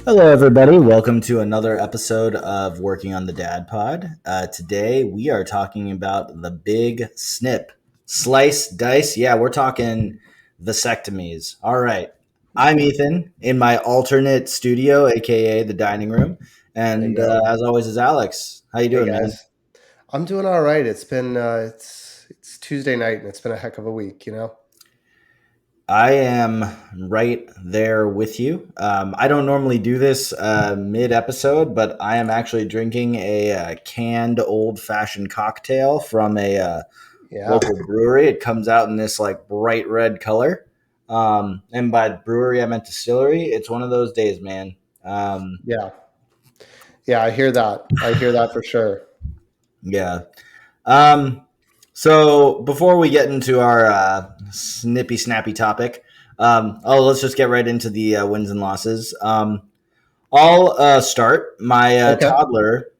Hello, everybody. Welcome to another episode of Working on the Dad Pod. Today, we are talking about the big snip. Slice, dice. Yeah, we're talking vasectomies. All right. I'm Ethan in my alternate studio, aka the dining room, There you and go. as always is Alex. How you Hey doing, man? guys, I'm doing all right. It's been it's Tuesday night and it's been a heck of a week. I am right there with you. I don't normally do this mid episode, but I am actually drinking a canned old fashioned cocktail from a Yeah, local brewery. It comes out in this like bright red color. And by brewery, I meant distillery. It's one of those days, man. Um, yeah, yeah. I hear that. I hear that for sure. yeah. Um, so before we get into our snippy snappy topic, let's just get right into the wins and losses. I'll start. My Okay. toddler.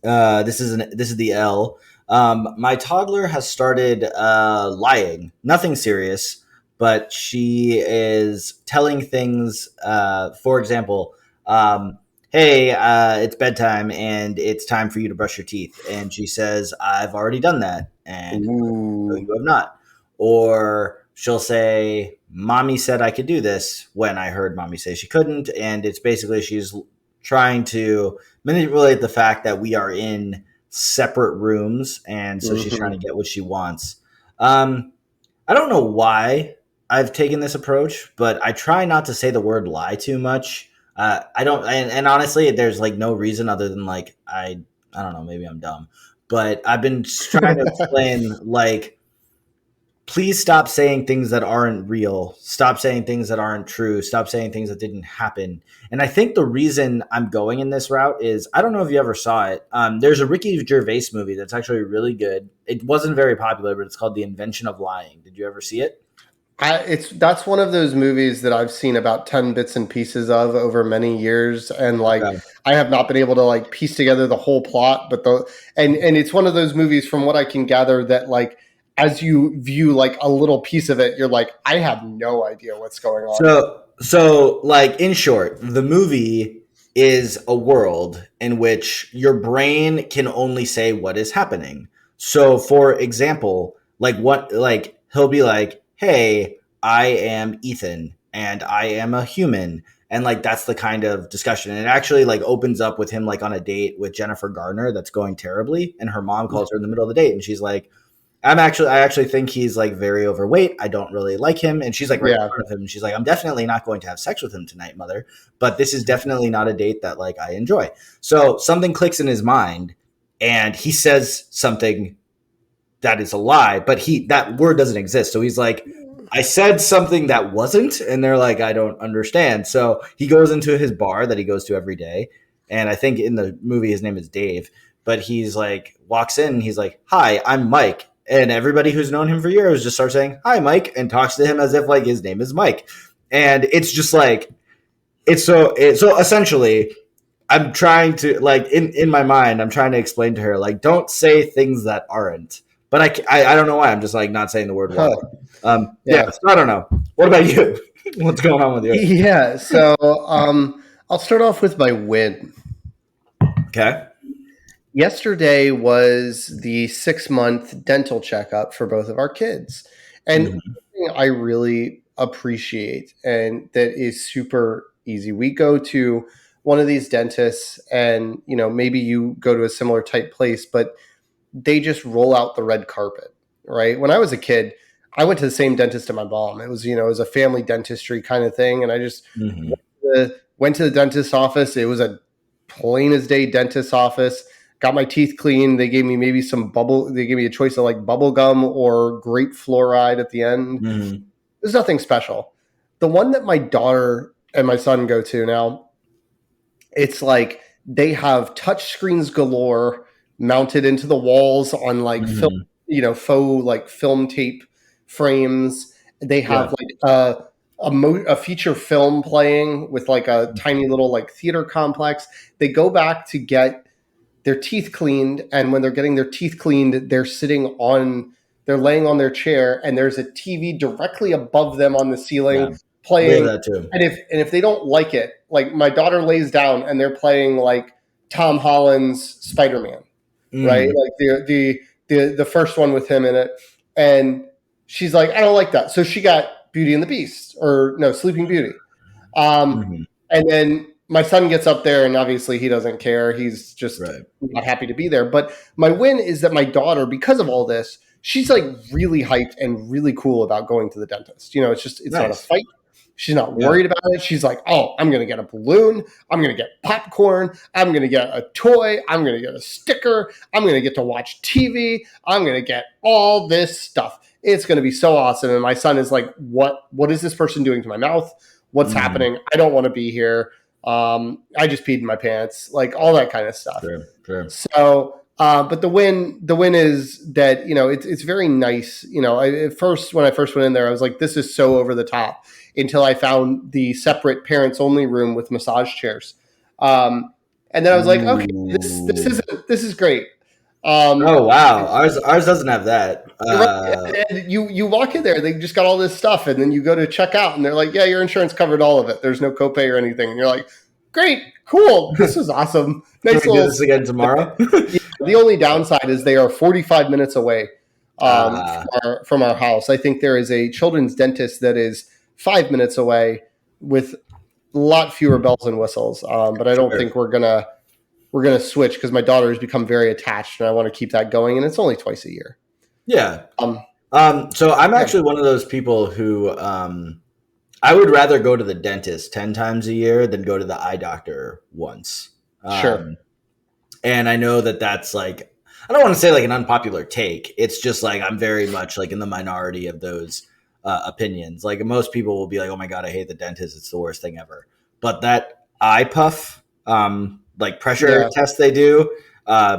This is the L. My toddler has started lying. Nothing serious, but she is telling things. For example, "Hey, it's bedtime and it's time for you to brush your teeth," and she says, "I've already done that," and it's like, "No, Ooh. you have not." Or she'll say, "Mommy said I could do this," when I heard mommy say she couldn't, and it's basically she's trying to manipulate the fact that we are in separate rooms, and so she's trying to Hmm. get what she wants. Um, I don't know why I've taken this approach, but I try not to say the word lie too much. I don't, and honestly, there's like no reason other than like I don't know, maybe I'm dumb, but I've been trying to explain like please stop saying things that aren't real. Stop saying things that aren't true. Stop saying things that didn't happen. And I think the reason I'm going in this route is I don't know if you ever saw it. There's a Ricky Gervais movie that's actually really good. It wasn't very popular, but it's called The Invention of Lying. Did you ever see it? It's that's one of those movies that I've seen about 10 bits and pieces of over many years, and like Okay. I have not been able to like piece together the whole plot. But and it's one of those movies, from what I can gather, that like as you view like a little piece of it, you're like, I have no idea what's going on. So like in short, the movie is a world in which your brain can only say what is happening. So for example, like he'll be like, "Hey, I am Ethan and I am a human." And like that's the kind of discussion. And it actually like opens up with him like on a date with Jennifer Garner that's going terribly, and her mom calls her in the middle of the date and she's like, I actually think he's like very overweight. I don't really like him. And she's like right in Yeah. front of him. And she's like, I'm definitely not going to have sex with him tonight, mother. But this is definitely not a date that like I enjoy. So something clicks in his mind and he says something that is a lie, but that word doesn't exist. So he's like, I said something that wasn't, and they're like, I don't understand. So he goes into his bar that he goes to every day. And I think in the movie his name is Dave, but he's like walks in and he's like, "Hi, I'm Mike." And everybody who's known him for years just starts saying, "Hi, Mike," and talks to him as if like his name is Mike. And it's just like so essentially I'm trying to like in my mind, I'm trying to explain to her like, don't say things that aren't. But I don't know why I'm just like not saying the word lie. Huh. Yeah, Yeah. so I don't know. What about you? What's going on with you? Yeah. So I'll start off with my win. Okay. Yesterday was the 6 month dental checkup for both of our kids. And one Hmm. thing I really appreciate, and that is super easy. We go to one of these dentists, and maybe you go to a similar type place, but they just roll out the red carpet, right? When I was a kid, I went to the same dentist as my mom. It was a family dentistry kind of thing, and I just Hmm. went to the dentist's office. It was a plain as day dentist's office. Got my teeth cleaned. They gave me maybe some bubble. They gave me a choice of like bubble gum or grape fluoride at the end. Hmm. There's nothing special. The one that my daughter and my son go to now, it's like they have touch screens galore mounted into the walls on like film, Hmm. faux like film tape frames. They Yeah. have like a feature film playing with like a tiny little like theater complex. They go back to get their teeth cleaned, and when they're getting their teeth cleaned, they're laying on their chair, and there's a TV directly above them on the Yeah. ceiling We have playing, that too. and if they don't like it, like my daughter lays down and they're playing like Tom Holland's Spider-Man, right? Mm, Like the first one with him in it, and she's like, I don't like that. So she got Beauty and the Beast, or no, Sleeping Beauty. mhm. And then my son gets up there, and obviously he doesn't care. He's just Right. not happy to be there. But my win is that my daughter, because of all this, she's like really hyped and really cool about going to the dentist. You know, it's not a Nice. fight. She's not Yeah. worried about it. She's like, oh, I'm going to get a balloon. I'm going to get popcorn. I'm going to get a toy. I'm going to get a sticker. I'm going to get to watch TV. I'm going to get all this stuff. It's going to be so awesome. And my son is like, what is this person doing to my mouth? What's Mm, happening? I don't want to be here. I just peed in my pants, like all that kind of stuff. sure. So, but the win is that, you know, it's very nice. You know, when I first went in there, I was like, this is so over the top, until I found the separate parents only room with massage chairs. And then I was like, okay, Ooh. this is great. Oh wow, ours doesn't have that. Right. And you walk in there, they just got all this stuff, and then you go to check out, and they're like, yeah, your insurance covered all of it. There's no copay or anything. And you're like, great, cool, this is awesome. Can Nice we do little. this again tomorrow? Yeah, the only downside is they are 45 minutes away uh, from our house. I think there is a children's dentist that is 5 minutes away with a lot fewer bells and whistles. But I don't Sure. think we're gonna switch, because my daughter has become very attached, and I want to keep that going. And it's only twice a year. Yeah. Um, So I'm yeah, actually one of those people who I would rather go to the dentist 10 times a year than go to the eye doctor once. sure. And I know that that's like, I don't want to say like an unpopular take. It's just like I'm very much like in the minority of those opinions. Like most people will be like, oh my God, I hate the dentist. It's the worst thing ever. But that eye puff, like pressure Yeah. test they do,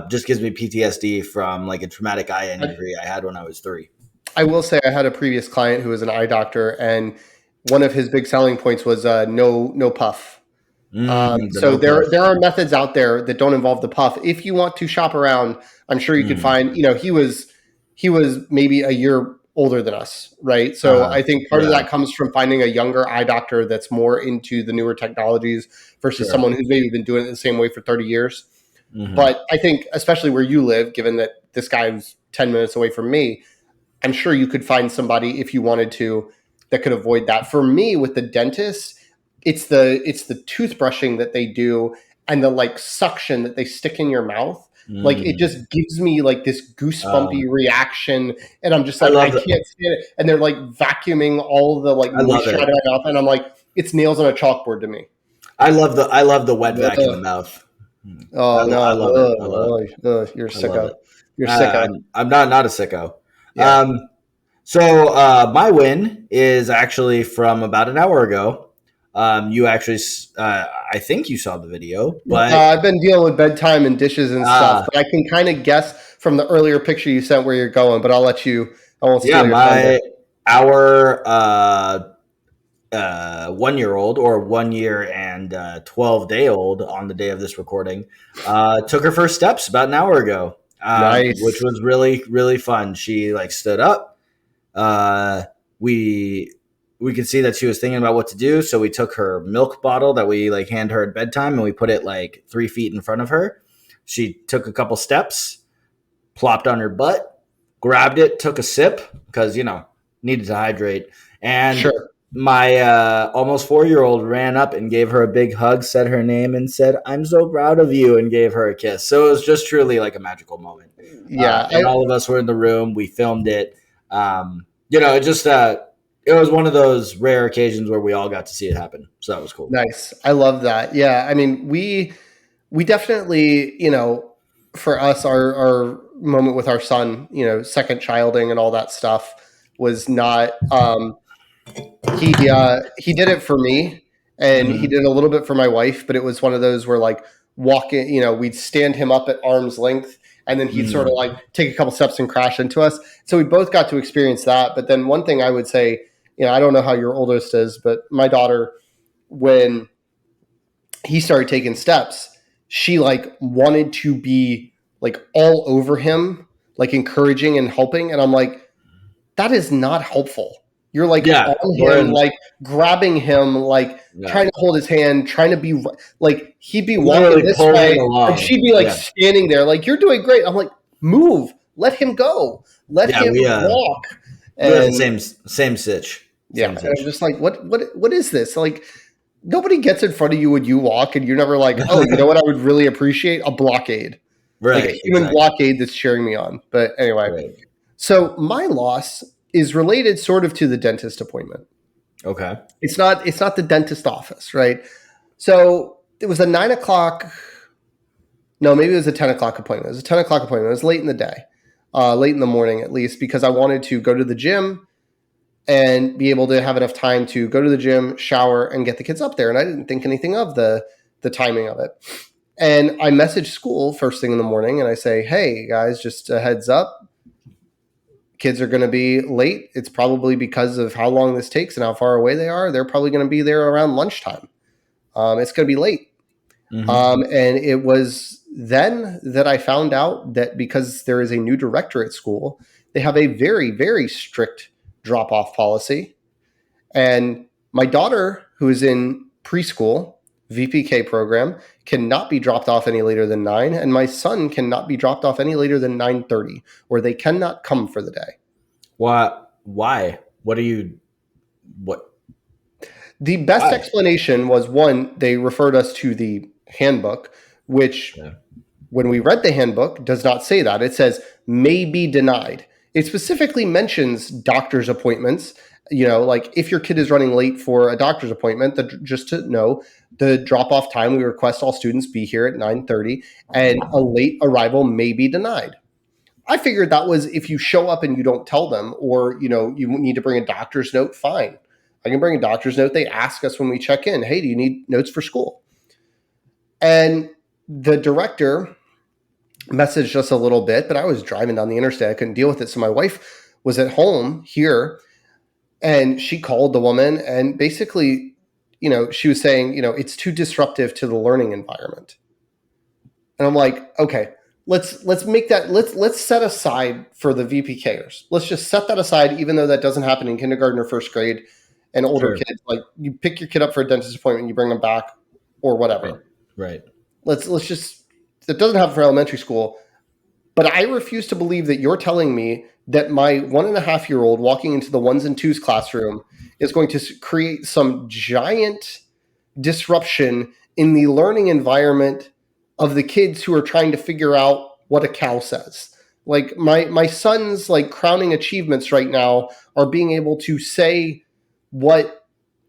just gives me PTSD from like a traumatic eye injury I had when I was 3. I will say I had a previous client who was an eye doctor, and one of his big selling points was no puff. The So no puff. there are methods out there that don't involve the puff. If you want to shop around, I'm sure you could Mm, find. You know, he was maybe a year older than us, right? So I think part of yeah, that comes from finding a younger eye doctor that's more into the newer technologies versus sure. someone who's maybe been doing it the same way for 30 years. Hmm. But I think, especially where you live, given that this guy's 10 minutes away from me, I'm sure you could find somebody, if you wanted to, that could avoid that. For me, with the dentist, it's the toothbrushing that they do, and the like suction that they stick in your mouth. Like it Mm. just gives me like this goosebumpy reaction, and I'm just I like, I love can't the, stand it. And they're like vacuuming all the like I love moisture out it. of my mouth, and I'm like, it's nails on a chalkboard to me. I love the wet vac in the Ugh. mouth. Oh I no, love it. I love it. you're I love sicko. it. You're sicko. I'm not a sicko. Yeah. Um, my win is actually from about an hour ago. You actually, I think you saw the video, but I've been dealing with bedtime and dishes and stuff, uh, but I can kind of guess from the earlier picture you sent where you're going. But I'll let you. I won't yeah, steal your thunder. our 1 year old, or 1 year and 12-day old on the day of this recording, took her first steps about an hour ago, which Nice. was really, really fun. She like stood up. Uh, we we could see that she was thinking about what to do, so we took her milk bottle that we like hand her at bedtime, and we put it like 3 feet in front of her. She took a couple steps, plopped on her butt, grabbed it, took a sip because needed to hydrate, and Sure. my almost 4 year old ran up and gave her a big hug, said her name, and said, "I'm so proud of you," and gave her a kiss. So it was just truly like a magical moment. Yeah. And all of us were in the room. We filmed it. It just it was one of those rare occasions where we all got to see it happen. So that was cool. Nice. I love that. Yeah. I mean, we definitely, for us, our moment with our son, second childing and all that stuff was not. He did it for me, and he Mhm. did a little bit for my wife, but it was one of those where like walking, we'd stand him up at arm's length, and then he'd sort of Mm. like take a couple steps and crash into us. So we both got to experience that. But then one thing I would say, I don't know how your oldest is, but my daughter, when he started taking steps, she like wanted to be like all over him, like encouraging and helping. And I'm like, that is not helpful. You're like Yeah. on him, like grabbing him, like trying to hold his hand, trying to be like he'd be walking Literally this pulling way along. and she'd be like standing there, like, you're doing great. I'm like, move, let him go, let him walk. We have the And same sitch. yeah, and I'm just like, what is this? Like, nobody gets in front of you when you walk, and you're never like, oh, you know what I would really appreciate? A blockade. Right. Like a human blockade that's cheering me on. But anyway, so my loss is related sort of to the dentist appointment. Okay. It's not the dentist office, right? So it was a 9 o'clock. No, maybe it was a 10 o'clock appointment. It was a 10 o'clock appointment. It was late in the day, late in the morning at least, because I wanted to go to the gym and be able to have enough time to go to the gym, shower, and get the kids up there. And I didn't think anything of the timing of it. And I messaged school first thing in the morning and I say, hey guys, just a heads up. Kids are going to be late. It's probably because of how long this takes and how far away they are. They're probably going to be there around lunchtime. It's going to be late. Mm-hmm. And it was then that I found out that because there is a new director at school, they have a very, very strict drop-off policy. And my daughter, who is in preschool, VPK program, cannot be dropped off any later than 9, and my son cannot be dropped off any later than 9:30, or they cannot come for the day. What? Why? What? The best explanation was, one, they referred us to the handbook, which when we read the handbook does not say that. It says may be denied. It specifically mentions doctor's appointments. You know, like if your kid is running late for a doctor's appointment, just to know the drop-off time, we request all students be here at 9:30, and a late arrival may be denied. I figured that was if you show up and you don't tell them, or, you know, you need to bring a doctor's note, fine. I can bring a doctor's note. They ask us when we check in, hey, do you need notes for school? And the director messaged us a little bit, but I was driving down the interstate. I couldn't deal with it. So my wife was at home here, and she called the woman, and basically, you know, she was saying, you know, it's too disruptive to the learning environment. And I'm like, okay, let's make that, let's set aside for the VPKers. Let's just set that aside, even though that doesn't happen in kindergarten or first grade and older kids. Like, you pick your kid up for a dentist appointment, you bring them back or whatever. Right. Let's just, that doesn't happen for elementary school. But I refuse to believe that you're telling me that my 1.5-year-old walking into the 1s and 2s classroom is going to create some giant disruption in the learning environment of the kids who are trying to figure out what a cow says. Like my son's like crowning achievements right now are being able to say what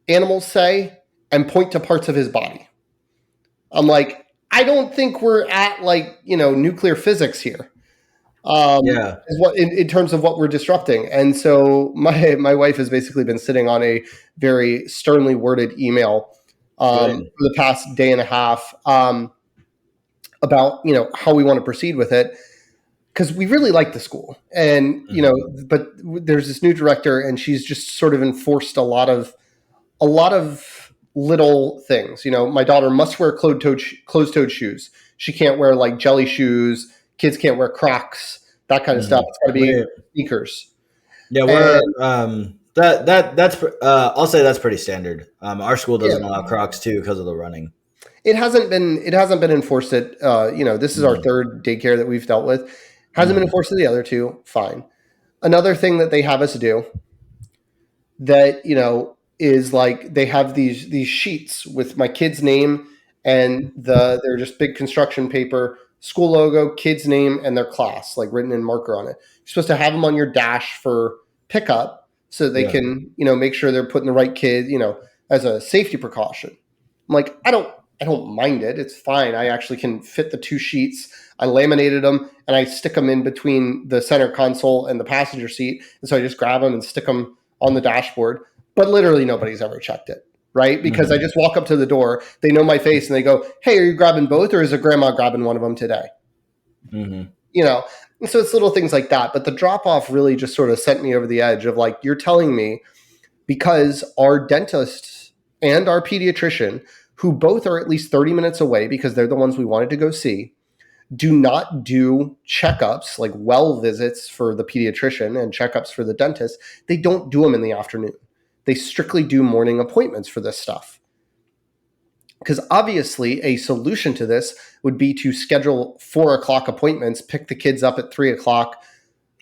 animals say and point to parts of his body. I'm like, I don't think we're at, like, you know, nuclear physics here. Is what in terms of what we're disrupting. And so my wife has basically been sitting on a very sternly worded email for the past day and a half about, you know, how we want to proceed with it, because we really like the school. And, you know, but there's this new director, and she's just sort of enforced a lot of little things. You know, my daughter must wear closed-toed shoes. She can't wear like jelly shoes. Kids can't wear Crocs, that kind of stuff. It's got to be sneakers. Yeah, we're that's I'll say that's pretty standard. Our school doesn't allow Crocs too because of the running. It hasn't been enforced at you know, this is our third daycare that we've dealt with. Hasn't been enforced at the other two. Fine. Another thing that they have us do that, you know, is like they have these sheets with my kid's name, and they're just big construction paper, school logo, kid's name, and their class, like written in marker on it. You're supposed to have them on your dash for pickup so they can, you know, make sure they're putting the right kid, you know, as a safety precaution. I'm like, I don't mind it. It's fine. I actually can fit the two sheets. I laminated them and I stick them in between the center console and the passenger seat. And so I just grab them and stick them on the dashboard. But literally nobody's ever checked it. Right? Because I just walk up to the door, they know my face, and they go, hey, are you grabbing both, or is a grandma grabbing one of them today? You know, and so it's little things like that. But the drop-off really just sort of sent me over the edge of like, you're telling me, because our dentist and our pediatrician, who both are at least 30 minutes away because they're the ones we wanted to go see, do not do checkups, like well visits for the pediatrician and checkups for the dentist. They don't do them in the afternoon. They strictly do morning appointments for this stuff. Because obviously a solution to this would be to schedule 4:00 appointments, pick the kids up at 3:00,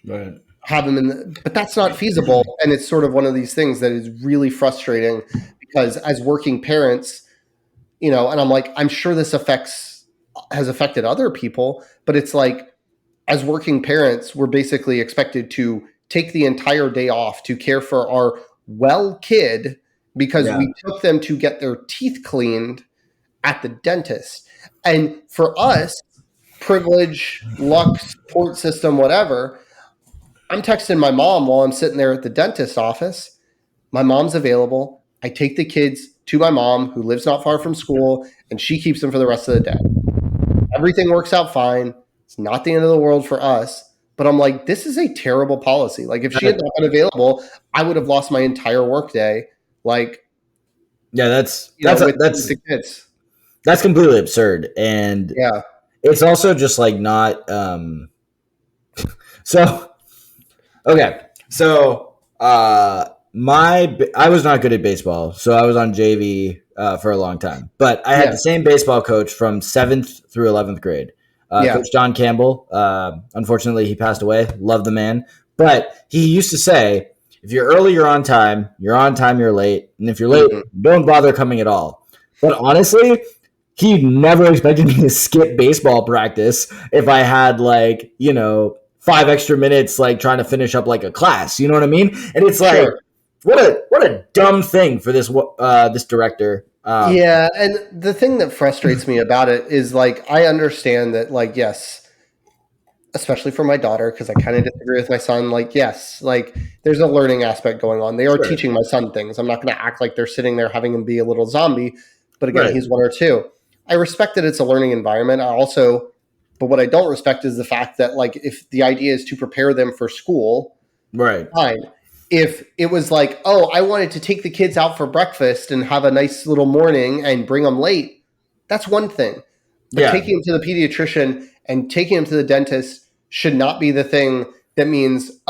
Right. have them but that's not feasible. And it's sort of one of these things that is really frustrating because as working parents, and I'm like, I'm sure this has affected other people, but it's like, as working parents, we're basically expected to take the entire day off to care for our kid because we took them to get their teeth cleaned at the dentist. And for us, privilege, luck, support system, whatever, I'm texting my mom while I'm sitting there at the dentist's office. My mom's available. I take the kids to my mom, who lives not far from school, and she keeps them for the rest of the day. Everything works out fine. It's not the end of the world for us. But I'm like, this is a terrible policy. Like, if she had not been available, I would have lost my entire workday. Like, that's with the kids. That's completely absurd. And yeah, it's also just like not so okay. So I was not good at baseball, so I was on JV for a long time. But I had the same baseball coach from 7th through 11th grade. Coach John Campbell. Unfortunately, he passed away. Love the man. But he used to say, if you're early, you're on time. You're on time, you're late. And if you're late, don't bother coming at all. But honestly, he never expected me to skip baseball practice if I had 5 extra minutes trying to finish up a class. You know what I mean? And it's what a dumb thing for this this director. And the thing that frustrates me about it is I understand that yes, especially for my daughter, because I kind of disagree with my son. Yes, there's a learning aspect going on. They are teaching my son things. I'm not going to act like they're sitting there having him be a little zombie. But again, he's 1 or 2. I respect that it's a learning environment. But what I don't respect is the fact that if the idea is to prepare them for school, fine. If it was I wanted to take the kids out for breakfast and have a nice little morning and bring them late, that's one thing. But taking them to the pediatrician and taking them to the dentist should not be the thing that means,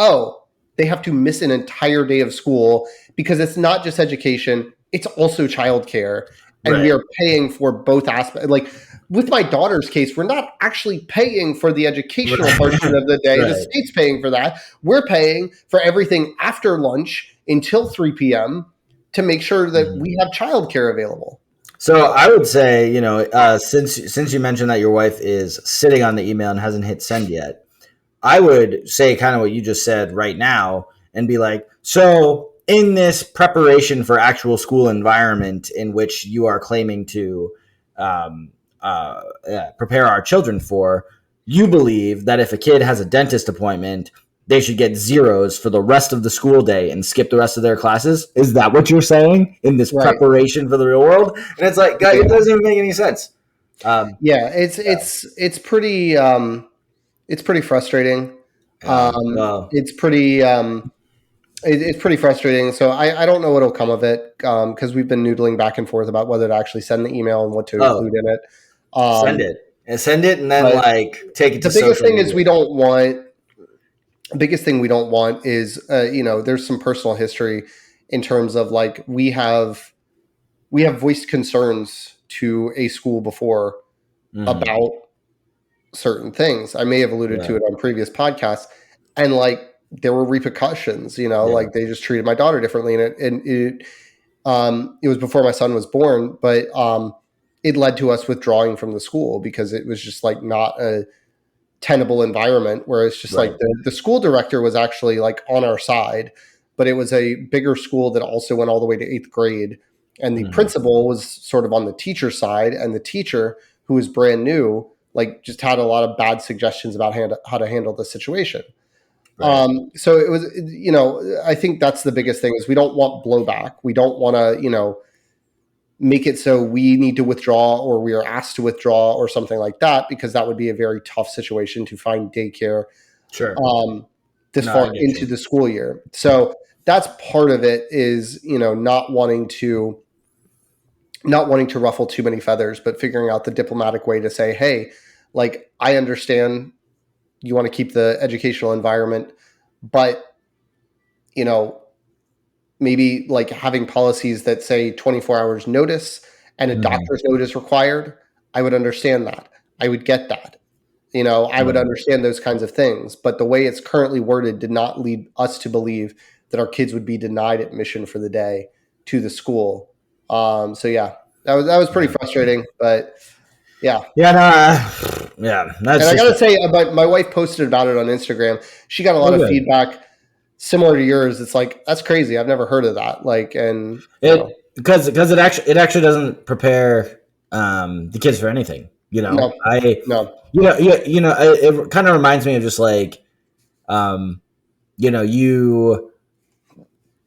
they have to miss an entire day of school, because it's not just education, it's also childcare. And we are paying for both aspects. With my daughter's case, we're not actually paying for the educational portion of the day. The state's paying for that. We're paying for everything after lunch until 3 p.m. to make sure that we have childcare available. So I would say, since you mentioned that your wife is sitting on the email and hasn't hit send yet, I would say kind of what you just said right now and be like, so in this preparation for actual school environment in which you are claiming to prepare our children for, you believe that if a kid has a dentist appointment, they should get zeros for the rest of the school day and skip the rest of their classes? Is that what you're saying in this preparation for the real world? And it's like, guys, it doesn't even make any sense. It's pretty frustrating. It's pretty frustrating. So I don't know what'll come of it, because we've been noodling back and forth about whether to actually send the email and what to include in it. Send it, and then take it to social media. The biggest thing is we don't want is there's some personal history in terms of we have voiced concerns to a school before about certain things. I may have alluded to it on previous podcasts, and there were repercussions. They just treated my daughter differently, and it was before my son was born, but it led to us withdrawing from the school because it was just not a tenable environment, where it's just the school director was actually on our side, but it was a bigger school that also went all the way to 8th grade. And the principal was sort of on the teacher side, and the teacher, who was brand new, just had a lot of bad suggestions about how to handle the situation. So it was, I think that's the biggest thing is we don't want blowback. We don't want to, make it so we need to withdraw or we are asked to withdraw or something like that, because that would be a very tough situation to find daycare this far into the school year. So that's part of it is, not wanting to ruffle too many feathers, but figuring out the diplomatic way to say, hey, Like, I understand you want to keep the educational environment, but, you know, maybe like having policies that say 24 hours notice and a Mhm. doctor's notice required, I would understand that. I would get that. You know, I would Right. understand those kinds of things. But the way it's currently worded did not lead us to believe that our kids would be denied admission for the day to the school. So yeah, that was pretty frustrating. But yeah, Yeah, no, yeah, and that's I just gotta say, my wife posted about it on Instagram. She got a lot of okay. feedback similar to yours. It's like, that's crazy. I've never heard of that. Like, and you know, Because it actually doesn't prepare the kids for anything. no, no, It kind of reminds me of just like um,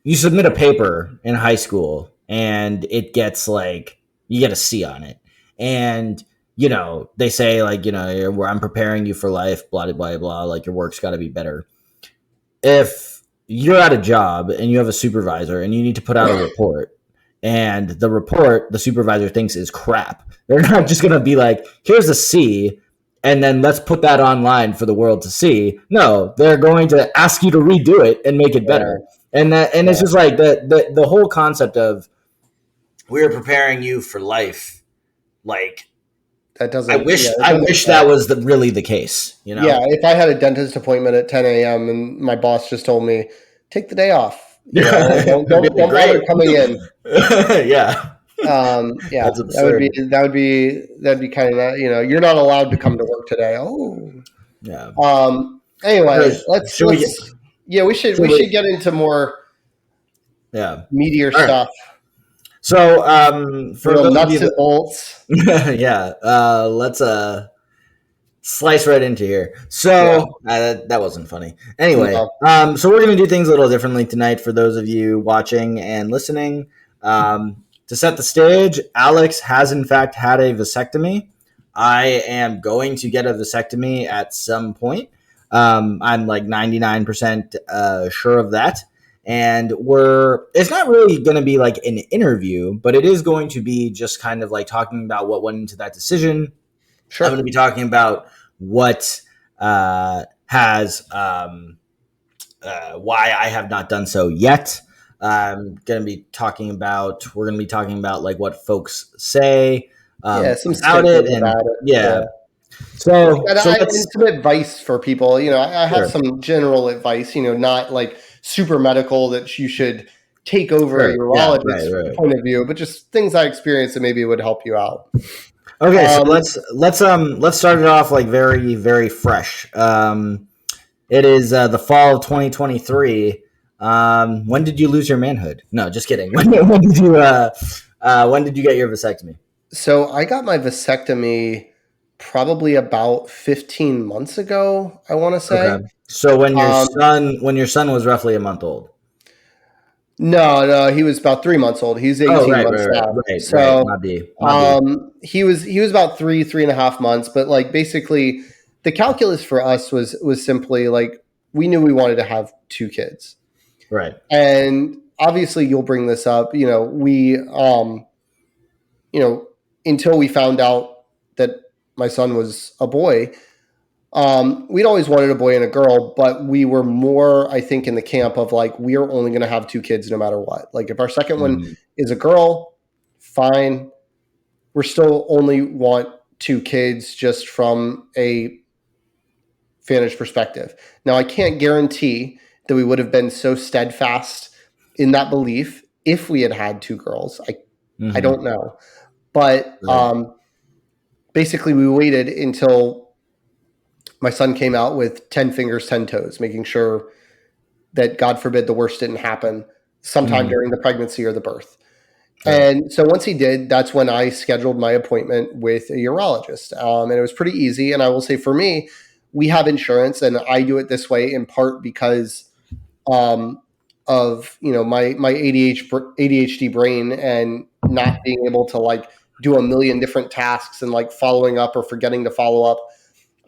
you submit a paper in high school and it gets like you get a C on it, and they say like I'm preparing you for life, blah blah blah blah. Like your work's got to be better. If you're at a job and you have a supervisor and you need to put out a report, and the report the supervisor thinks is crap, they're not just going to be like, here's a C and then let's put that online for the world to see. No, they're going to ask you to redo it and make it yeah, better. And it's yeah. just like the whole concept of we're preparing you for life. Like That I doesn't, yeah, wish it I doesn't. wish that was really the case. Yeah, if I had a dentist appointment at 10 a.m. and my boss just told me, take the day off, you know, don't It'd be don't like, don't bother great. coming in. Yeah. Yeah, That's absurd. that'd be kind of, you know, you're not allowed to come to work today. Oh, Yeah. anyway, Should we get? yeah, Should we we? should get into more Yeah. meatier All right. stuff, So, for real those of you nuts and that, bolts. yeah, let's slice right into here. Yeah, So that wasn't funny. Anyway, no, so we're gonna do things a little differently tonight for those of you watching and listening. To set the stage, Alex has in fact had a vasectomy. I am going to get a vasectomy at some point. I'm like 99% sure of that. And it's not really going to be like an interview, but it is going to be just kind of like talking about what went into that decision. I'm going to sure. be talking about what has why I have not done so yet. We're going to be talking about like what folks say Yeah, some about it, symptoms and about it. Yeah. yeah. So And so let's some advice for people. You know, I have sure, some general advice. You know, not like super medical that you should take over a sure, yeah, right, urologist's right. point of view, but just things I experienced that maybe would help you out. Okay, so Um, let's start it off like very very fresh. It is the fall of 2023. When did you lose your manhood? No, just kidding. When did you get your vasectomy? so I got my vasectomy probably about 15 months ago, I want to say. Okay. So Um, when your son was roughly a month old. no, he was about 3 months old. He's Oh, 18 right, months right, right, now. right. So My B. he was about three and a half months. But like basically, the calculus for us was simply like we knew we wanted to have two kids, Right. and obviously you'll bring this up. You know, you know, until we found out that my son was a boy, we'd always wanted a boy and a girl, but we were more, I think, in the camp of like, we are only going to have two kids no matter what. Like, if our second one Mhm. is a girl, fine. We're still only want two kids just from a vantage perspective. Now, I can't guarantee that we would have been so steadfast in that belief if we had had two girls. I Mhm. don't know. But Right. basically, we waited until my son came out with 10 fingers, 10 toes, making sure that, God forbid, the worst didn't happen sometime Mhm. during the pregnancy or the birth. Right. And so once he did, that's when I scheduled my appointment with a urologist. And it was pretty easy. And I will say for me, we have insurance, and I do it this way in part because um, of, you know, my ADHD brain and not being able to like do a million different tasks and like following up or forgetting to follow up.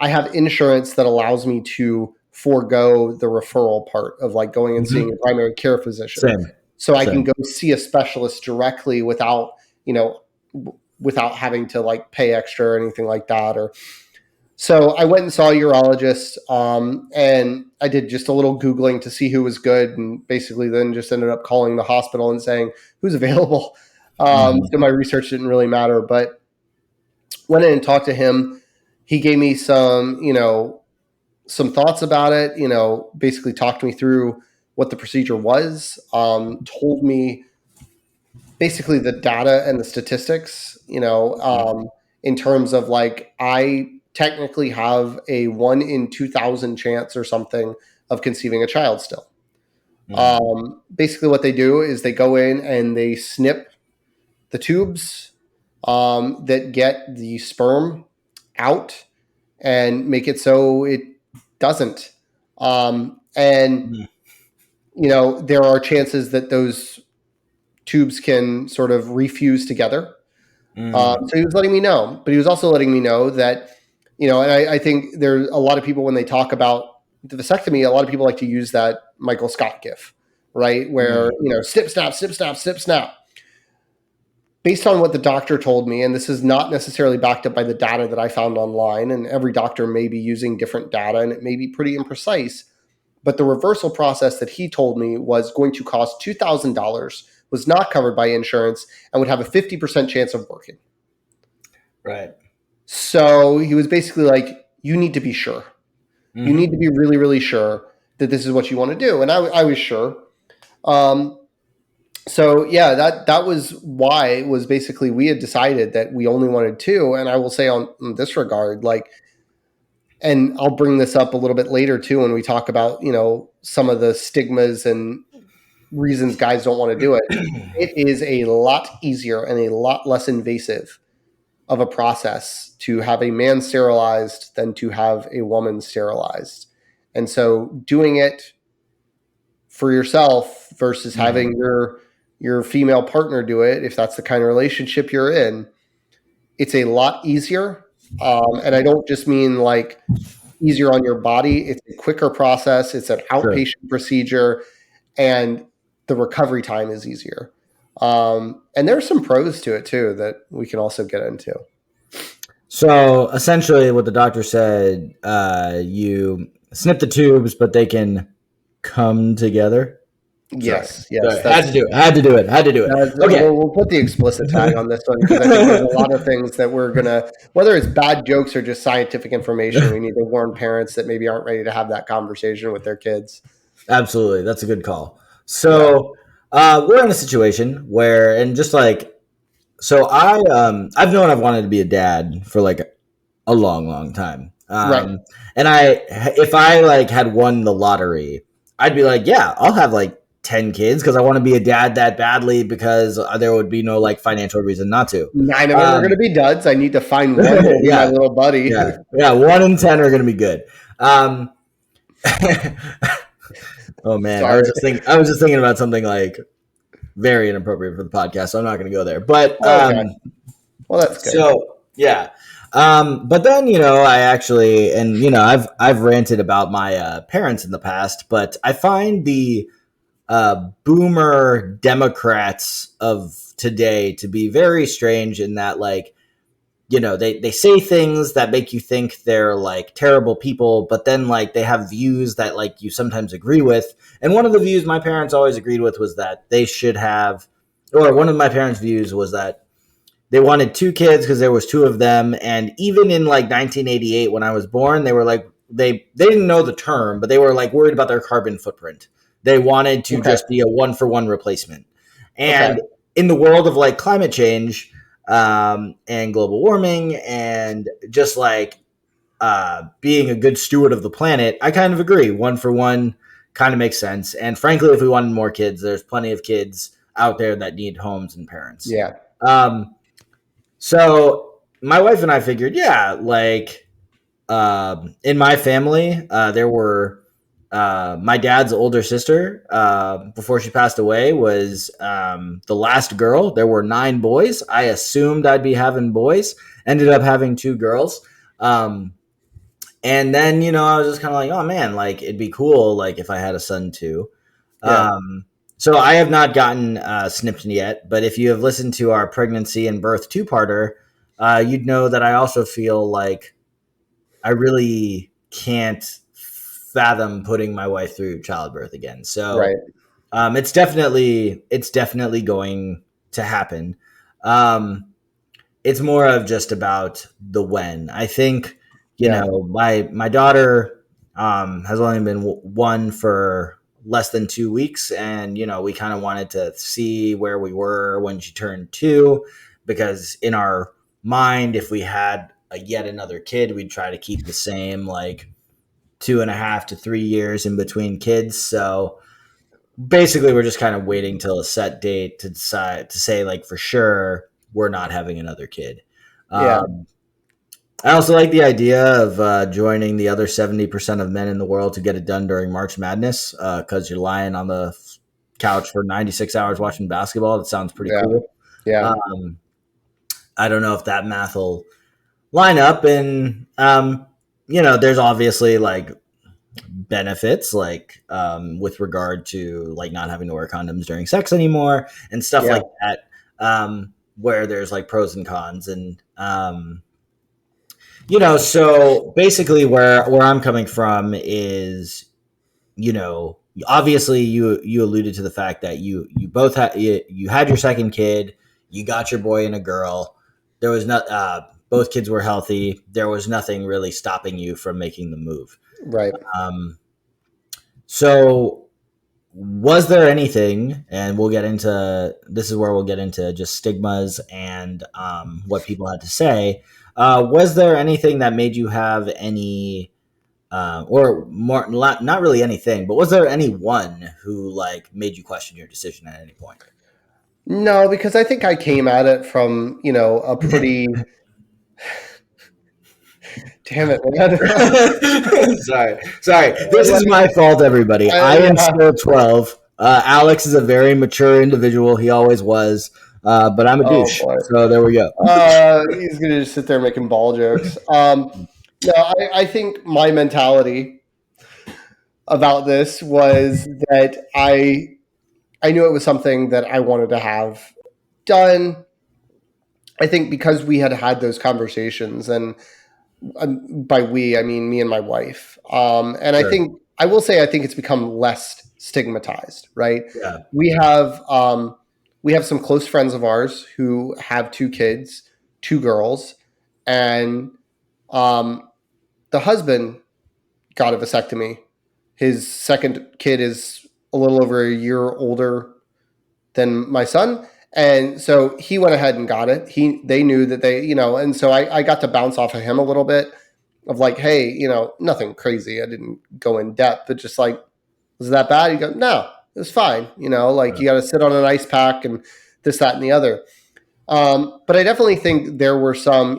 I have insurance that allows me to forego the referral part of like going and seeing Mhm. a primary care physician. Same. So I can Same. go see a specialist directly without, you know, without having to like pay extra or anything like that. Or So I went and saw a urologist, and I did just a little Googling to see who was good, and basically then just ended up calling the hospital and saying who's available. So my research didn't really matter, but went in and talked to him. He gave me some thoughts about it, basically talked me through what the procedure was, told me basically the data and the statistics, in terms of like, I technically have a 1 in 2,000 chance or something of conceiving a child still. Basically what they do is they go in and they snip the tubes that get the sperm out and make it so it doesn't. And there are chances that those tubes can sort of refuse together. So he was letting me know, but he was also letting me know that, and I think there's a lot of people when they talk about the vasectomy, a lot of people like to use that Michael Scott gif, right? Where, snip, snap, snip, snap, snip, snap. Based on what the doctor told me, and this is not necessarily backed up by the data that I found online, and every doctor may be using different data and it may be pretty imprecise, but the reversal process that he told me was going to cost $2,000, was not covered by insurance, and would have a 50% chance of working. Right. So he was basically like, you need to be sure. You need to be really, really sure that this is what you want to do. And I was sure. So yeah, that was why it was basically we had decided that we only wanted two. And I will say in this regard, like, and I'll bring this up a little bit later too when we talk about, some of the stigmas and reasons guys don't want to do it. It is a lot easier and a lot less invasive of a process to have a man sterilized than to have a woman sterilized. And so doing it for yourself versus having your female partner do it, if that's the kind of relationship you're in, it's a lot easier. And I don't just mean like easier on your body. It's a quicker process. It's an outpatient procedure, and the recovery time is easier. And there's some pros to it too that we can also get into. So essentially what the doctor said, you snip the tubes, but they can come together. Yes. Had to do it. Okay. We'll put the explicit tag on this one because I think there's a lot of things that we're going to, whether it's bad jokes or just scientific information, we need to warn parents that maybe aren't ready to have that conversation with their kids. Absolutely. That's a good call. So we're in a situation where, and just like, so I've known I've wanted to be a dad for like a long, long time. Right. And if I like had won the lottery, I'd be like, yeah, I'll have like 10 kids because I want to be a dad that badly because there would be no like financial reason not to. 9 of them are going to be duds. I need to find one to be my little buddy. Yeah, 1 in 10 are going to be good. Oh man, sorry. I was just thinking about something like very inappropriate for the podcast, so I'm not going to go there. But well, that's good. So yeah. But then, I actually, and I've ranted about my parents in the past, but I find the boomer Democrats of today to be very strange in that, like, they say things that make you think they're like terrible people, but then like they have views that like you sometimes agree with. And one of the views my parents always agreed with was that they should have, or one of my parents' views was that they wanted 2 kids because there was 2 of them. And even in like 1988, when I was born, they were like, they didn't know the term, but they were like worried about their carbon footprint. They wanted to just be a 1-for-1 replacement. And in the world of like climate change and global warming and just like being a good steward of the planet, I kind of agree. 1-for-1 kind of makes sense. And frankly, if we wanted more kids, there's plenty of kids out there that need homes and parents. Yeah. So my wife and I figured, like in my family, there were my dad's older sister, before she passed away, was the last girl. There were 9 boys. I assumed I'd be having boys. Ended up having 2 girls. And then, I was just kind of like, oh man, like it'd be cool, like if I had a son too. Yeah. So I have not gotten snipped yet, but if you have listened to our pregnancy and birth 2-parter, you'd know that I also feel like I really can't fathom putting my wife through childbirth again. So Right. it's definitely going to happen. Um, it's more of just about the when. I think Yeah. my daughter has only been one for less than 2 weeks, and we kind of wanted to see where we were when she turned two, because in our mind, if we had yet another kid, we'd try to keep the same, like 2.5 to 3 years in between kids. So basically, we're just kind of waiting till a set date to decide to say, like, for sure we're not having another kid. Yeah. Um, I also like the idea of joining the other 70% of men in the world to get it done during March Madness, because you're lying on the couch for 96 hours watching basketball. That sounds pretty Yeah. cool. Yeah. Um, I don't know if that math will line up. And, there's obviously like benefits, like with regard to like not having to wear condoms during sex anymore and stuff Yeah. like that, where there's like pros and cons. And so basically where I'm coming from is, obviously you alluded to the fact that you both had you had your second kid, you got your boy and a girl. There was not both kids were healthy. There was nothing really stopping you from making the move. Right. um, so was there anything, and we'll get into this is where we'll get into just stigmas and what people had to say. Was there anything that made you have any or more, not really anything, but was there anyone who like made you question your decision at any point? No, because I think I came at it from, a pretty, damn it, man. Sorry. This is my fault, everybody. I am Yeah. still 12. Alex is a very mature individual. He always was. But I'm a Oh douche. boy. So there we go. He's gonna just sit there making ball jokes. No, I think my mentality about this was that I knew it was something that I wanted to have done. I think because we had had those conversations, and by we I mean me and my wife. And I Sure. think I will say I think it's become less stigmatized. Right? Yeah. We have we have some close friends of ours who have two kids, two girls, and um, the husband got a vasectomy. His second kid is a little over a year older than my son. And so he went ahead and got it. They knew that and so I got to bounce off of him a little bit of like, hey, nothing crazy. I didn't go in depth, but just like, was it that bad? You go, no, it was fine. Like Yeah. you got to sit on an ice pack and this, that, and the other. But I definitely think there were some,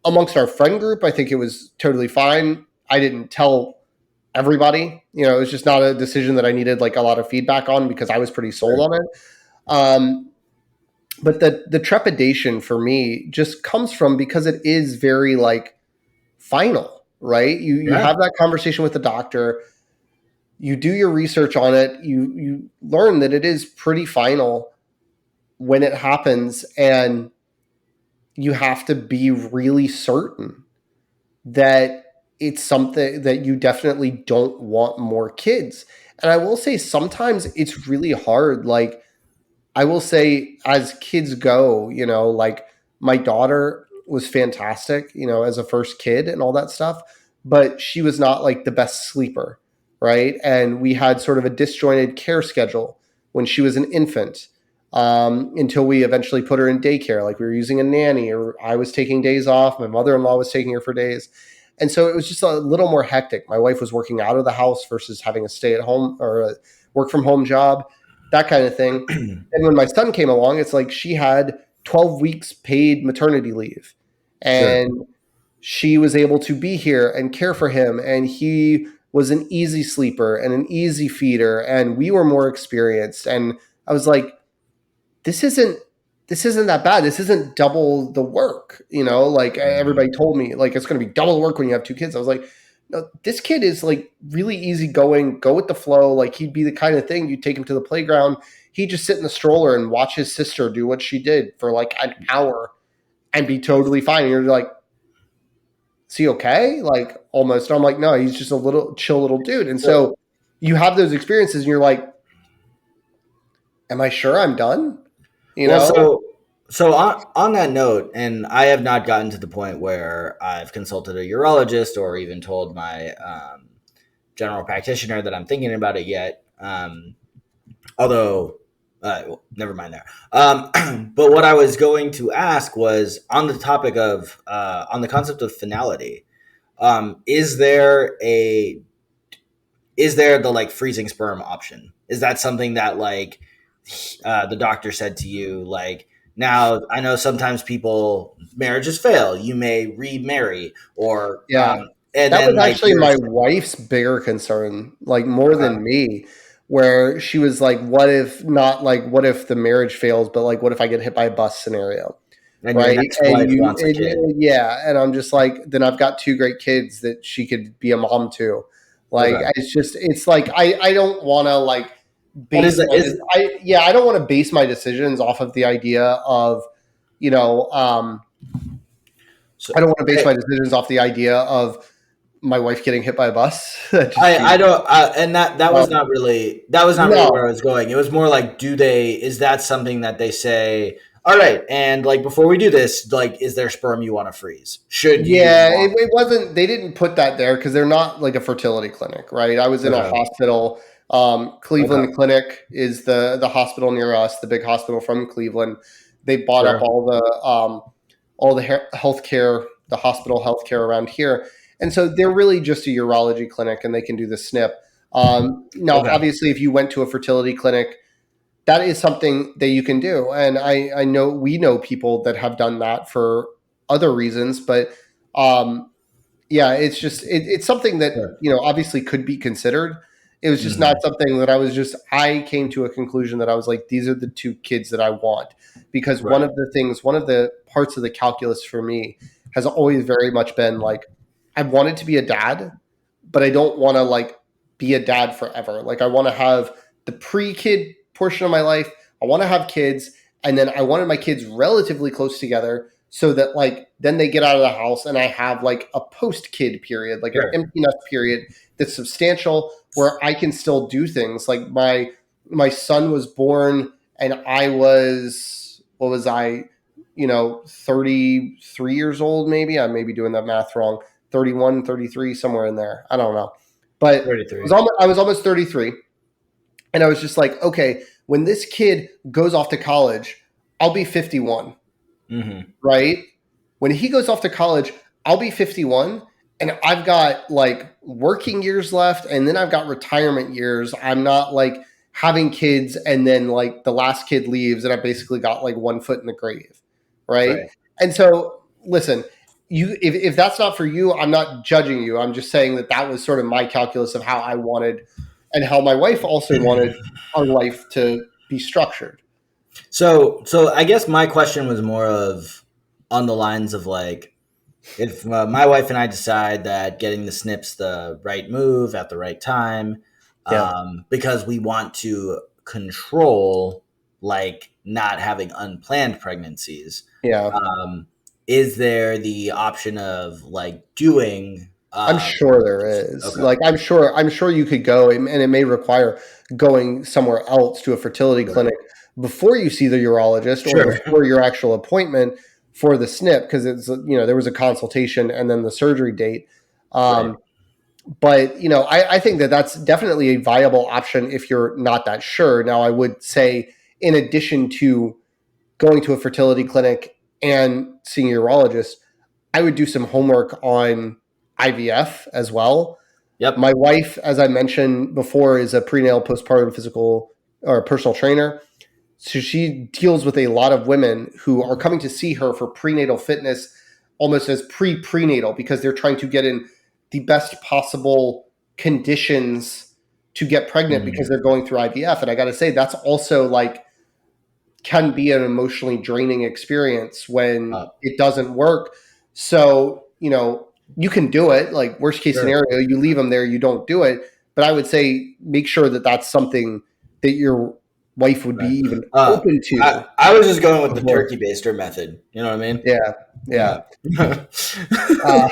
amongst our friend group, I think it was totally fine. I didn't tell everybody. It was just not a decision that I needed like a lot of feedback on because I was pretty sold Sure. on it. Um, but the trepidation for me just comes from because it is very like final, right? You Yeah. have that conversation with the doctor, you do your research on it, you learn that it is pretty final when it happens, and you have to be really certain that it's something that you definitely don't want more kids. And I will say sometimes it's really hard. Like I will say as kids go, like my daughter was fantastic, as a first kid and all that stuff, but she was not like the best sleeper, right? And we had sort of a disjointed care schedule when she was an infant, until we eventually put her in daycare. Like we were using a nanny, or I was taking days off. My mother-in-law was taking her for days. And so it was just a little more hectic. My wife was working out of the house versus having a stay at home or a work from home job, that kind of thing. And when my son came along, it's like she had 12 weeks paid maternity leave. Sure. And she was able to be here and care for him. And he was an easy sleeper and an easy feeder. And we were more experienced. And I was like, this isn't that bad. This isn't double the work. Like everybody told me, like it's going to be double the work when you have two kids. I was like, no, this kid is like really easygoing, go with the flow. Like he'd be the kind of thing you take him to the playground. He'd just sit in the stroller and watch his sister do what she did for like an hour and be totally fine. And you're like, is he okay? Like almost. I'm like, no, he's just a little chill little dude. And So, so you have those experiences and you're like, am I sure I'm done? You well, know? so on that note, and I have not gotten to the point where I've consulted a urologist or even told my general practitioner that I'm thinking about it yet. Although, well, never mind there. But what I was going to ask was on the topic of on the concept of finality. Is there the like freezing sperm option? Is that something that like the doctor said to you? Like, now I know sometimes people marriages fail. You may remarry, or Yeah. and That was then like actually yours. my wife's bigger concern, like more Okay. than me, where she was like, what if not like what if the marriage fails, but like what if I get hit by a bus scenario? And your Right. next And wife wants a kid. yeah. And I'm just like, then I've got two great kids that she could be a mom to. Like, Okay. it's like, I don't want to like But is base my, is I don't want to base my decisions off of the idea of, you know, so, I don't want to base I, my decisions off the idea of my wife getting hit by a bus. That just I seems, don't and that was um, not really that was not really where I no. was going. It was more like, do they is that something that they say, all right, and like before we do this, like, is there sperm you want to freeze? Should you Yeah, want it wasn't. They didn't put that there because they're not like a fertility clinic, right? I was in a okay. hospital. Okay. Cleveland Clinic is the hospital near us, the big hospital from Cleveland. They bought up Sure. all the healthcare, the hospital healthcare around here, and so they're really just a urology clinic, and they can do the snip. Now, Okay. obviously, if you went to a fertility clinic, that is something that you can do, and I know we know people that have done that for other reasons, but um, yeah, it's just it's something that Sure. obviously could be considered. It was just not Mhm. something that I came to a conclusion that I was like, these are the two kids that I want, because Right. one of the parts of the calculus for me has always very much been like, I wanted to be a dad, but I don't want to like be a dad forever. Like I want to have the pre-kid portion of my life. I want to have kids, and then I wanted my kids relatively close together so that like then they get out of the house and I have like a post-kid period, like an Sure. empty nest period that's substantial where I can still do things. Like my son was born and I was what was I, 33 years old maybe. I may be doing that math wrong. 31, 33, somewhere in there. I don't know. But 33. I was almost 33. And I was just like, okay, when this kid goes off to college, I'll be 51, Mhm. right? When he goes off to college, I'll be 51 and I've got like working years left and then I've got retirement years. I'm not like having kids and then like the last kid leaves and I basically got like one foot in the grave, right? Right. And so, listen, if that's not for you, I'm not judging you. I'm just saying that that was sort of my calculus of how I wanted and how my wife also wanted our life to be structured. So I guess my question was more of on the lines of like, if my wife and I decide that getting the snips the right move at the right time, Yeah. because we want to control like not having unplanned pregnancies, Yeah. um, is there the option of like doing I'm sure there is. okay, Like I'm sure you could go and it may require going somewhere else to a fertility sure, clinic before you see the urologist or sure. before your actual appointment for the snip because it's there was a consultation and then the surgery date. Right. Um, but I think that that's definitely a viable option if you're not that sure. Now I would say in addition to going to a fertility clinic and seeing a urologist, I would do some homework on IVF as well. Yep. My wife, as I mentioned before, is a prenatal postpartum physical or personal trainer. So she deals with a lot of women who are coming to see her for prenatal fitness almost as prenatal because they're trying to get in the best possible conditions to get pregnant because Mhm. they're going through IVF. And I got to say, that's also like can be an emotionally draining experience when Uh, it doesn't work. So, you can do it. Like, worst case sure. scenario, you leave them there, you don't do it. But I would say make sure that that's something that you're wife would be Right. even open to. I was just going with the Before. turkey baster method. You know what I mean? Yeah, yeah. Yeah. Uh,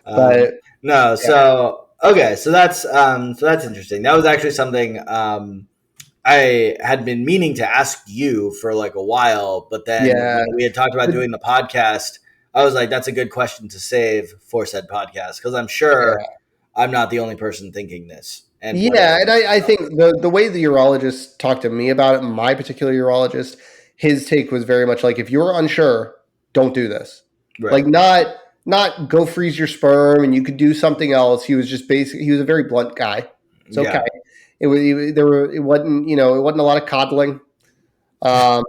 um, but no, yeah, so okay, so that's interesting. That was actually something I had been meaning to ask you for like a while, but then yeah, when we had talked about doing the podcast, I was like, that's a good question to save for said podcast because I'm sure yeah. I'm not the only person thinking this and Yeah, wondering and this I stuff. think the way the urologist talked to me about it, my particular urologist, his take was very much like if you're unsure, don't do this. Right. Like not go freeze your sperm and you could do something else. He was just basically he was a very blunt guy. It's okay. Yeah. It wasn't it wasn't a lot of coddling. Um,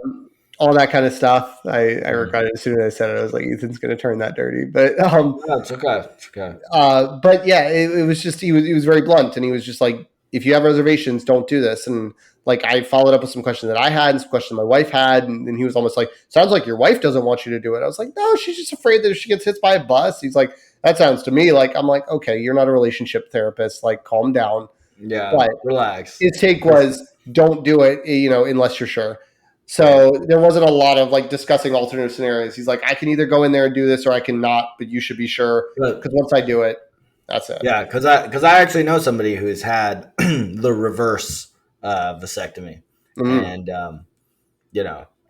all that kind of stuff. I Mm. regretted as soon as I said it. I was like, Ethan's going to turn that dirty. But No, it's okay. It's okay. but yeah, it was just he was very blunt, and he was just like, if you have reservations, don't do this. And like I followed up with some questions that I had and some questions my wife had, and he was almost like, sounds like your wife doesn't want you to do it. I was like, no, she's just afraid that if she gets hit by a bus. He's like, that sounds to me like I'm like, okay, you're not a relationship therapist, like calm down. Yeah. But Relax. his take was don't do it, unless you're sure. Right. So there wasn't a lot of like discussing alternate scenarios. He's like, I can either go in there and do this or I can not, but you should be sure But because once I do it, that's it. yeah, because I actually know somebody who's had the reverse vasectomy, Mm. and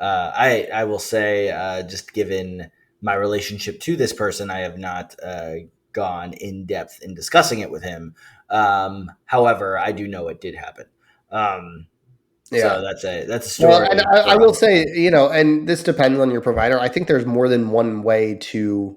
I will say just given my relationship to this person, I have not gone in depth in discussing it with him. However, I do know it did happen. Um, Yeah. so that's a Well, story and for I will another say, time. and this depends on your provider. I think there's more than one way to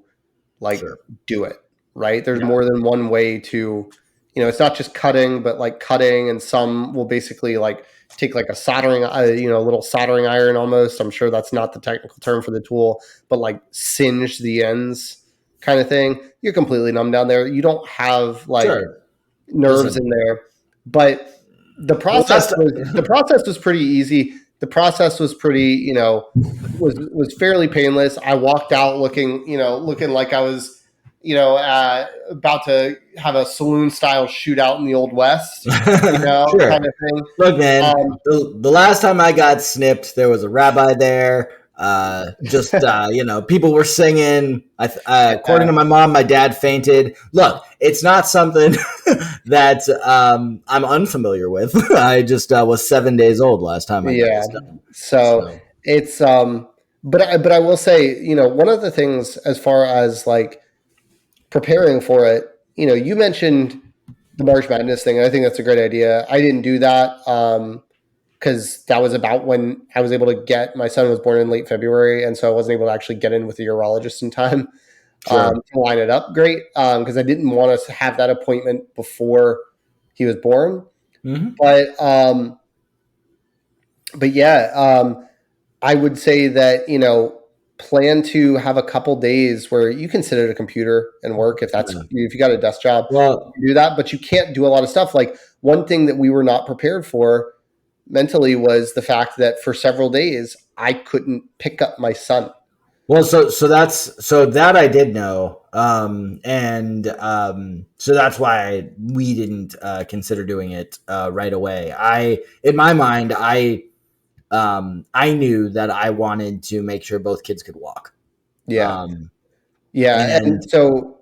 like Sure. do it, right? There's Yeah. more than one way to, it's not just cutting, but like cutting, and some will basically like take like a soldering, a little soldering iron almost. I'm sure that's not the technical term for the tool, but like singe the ends kind of thing. You're completely numb down there. You don't have like Sure. nerves Listen. in there, but the The process last. was pretty easy. The process was pretty, was fairly painless. I walked out looking like I was, about to have a saloon style shootout in the old west, kind Sure. of thing. Look, man, Um, the last time I got snipped, there was a rabbi there. People were singing. According yeah, to my mom, my dad fainted. Look, it's not something that I'm unfamiliar with. I just was 7 days old last time I got yeah. this done. So So it's, but I will say, one of the things as far as like preparing for it, you mentioned the March Madness thing, and I think that's a great idea. I didn't do that because that was about when I was able to get my son was born in late February, and so I wasn't able to actually get in with the urologist in time sure. to line it up great because I didn't want us to have that appointment before he was born. Hmm. But yeah, I would say that plan to have a couple days where you can sit at a computer and work Yeah. if you got a desk job, you Well, can do that, but you can't do a lot of stuff. Like one thing that we were not prepared for mentally was the fact that for several days I couldn't pick up my son. so that I did know, and so that's why we didn't consider doing it right away. In my mind, I knew that I wanted to make sure both kids could walk, Yeah, um, yeah, and and so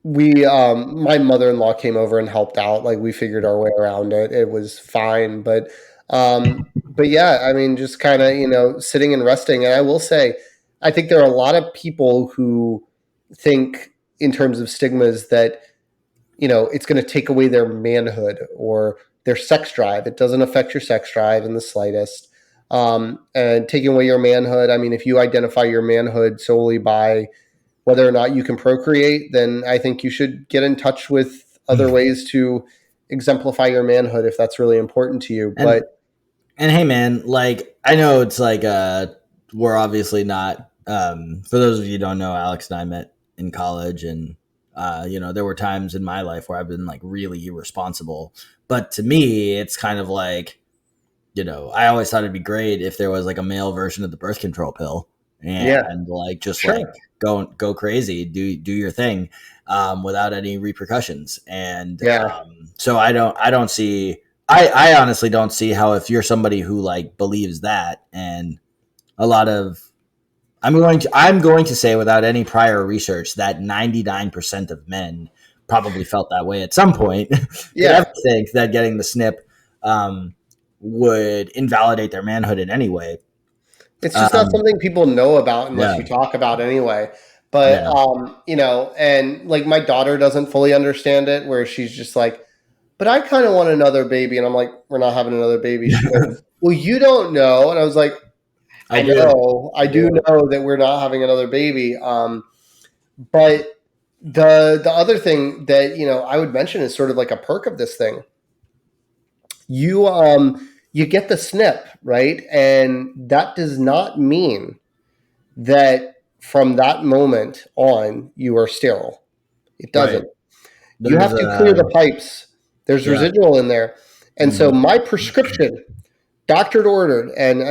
we my mother-in-law came over and helped out. Like we figured our way around it. It was fine, but yeah, I mean just kind of sitting and resting. And I will say I think there are a lot of people who think in terms of stigmas that it's going to take away their manhood or their sex drive. It doesn't affect your sex drive in the slightest. And taking away your manhood, I mean, if you identify your manhood solely by whether or not you can procreate, then I think you should get in touch with other ways to exemplify your manhood if that's really important to you. and But and hey, man, like I know it's like we're obviously not. For those of you who don't know, Alex and I met in college, and there were times in my life where I've been like really irresponsible. But to me, it's kind of like I always thought it'd be great if there was like a male version of the birth control pill, yeah, and like just like sure. go crazy, do your thing, without any repercussions. And Yeah. so I don't see. I honestly don't see how, if you're somebody who like believes that, and a lot of, I'm going to say without any prior research that 99% of men probably felt that way at some point. Could Yeah. ever think that getting the snip um, would invalidate their manhood in any way. It's just not Um, something people know about unless yeah, you talk about anyway. But yeah, and like my daughter doesn't fully understand it, where she's just like, but I kind of want another baby. And I'm like, we're not having another baby. She goes, well, you don't know. And I was like, I I do. know, I I do do. know that we're not having another baby. But the other thing that, I would mention is sort of like a perk of this thing. You get the snip, right? And that does not mean that from that moment on you are sterile. It Right. doesn't. You There's have to clear the pipes. There's yeah. residual in there. And so Mhm. my prescription, doctor ordered, and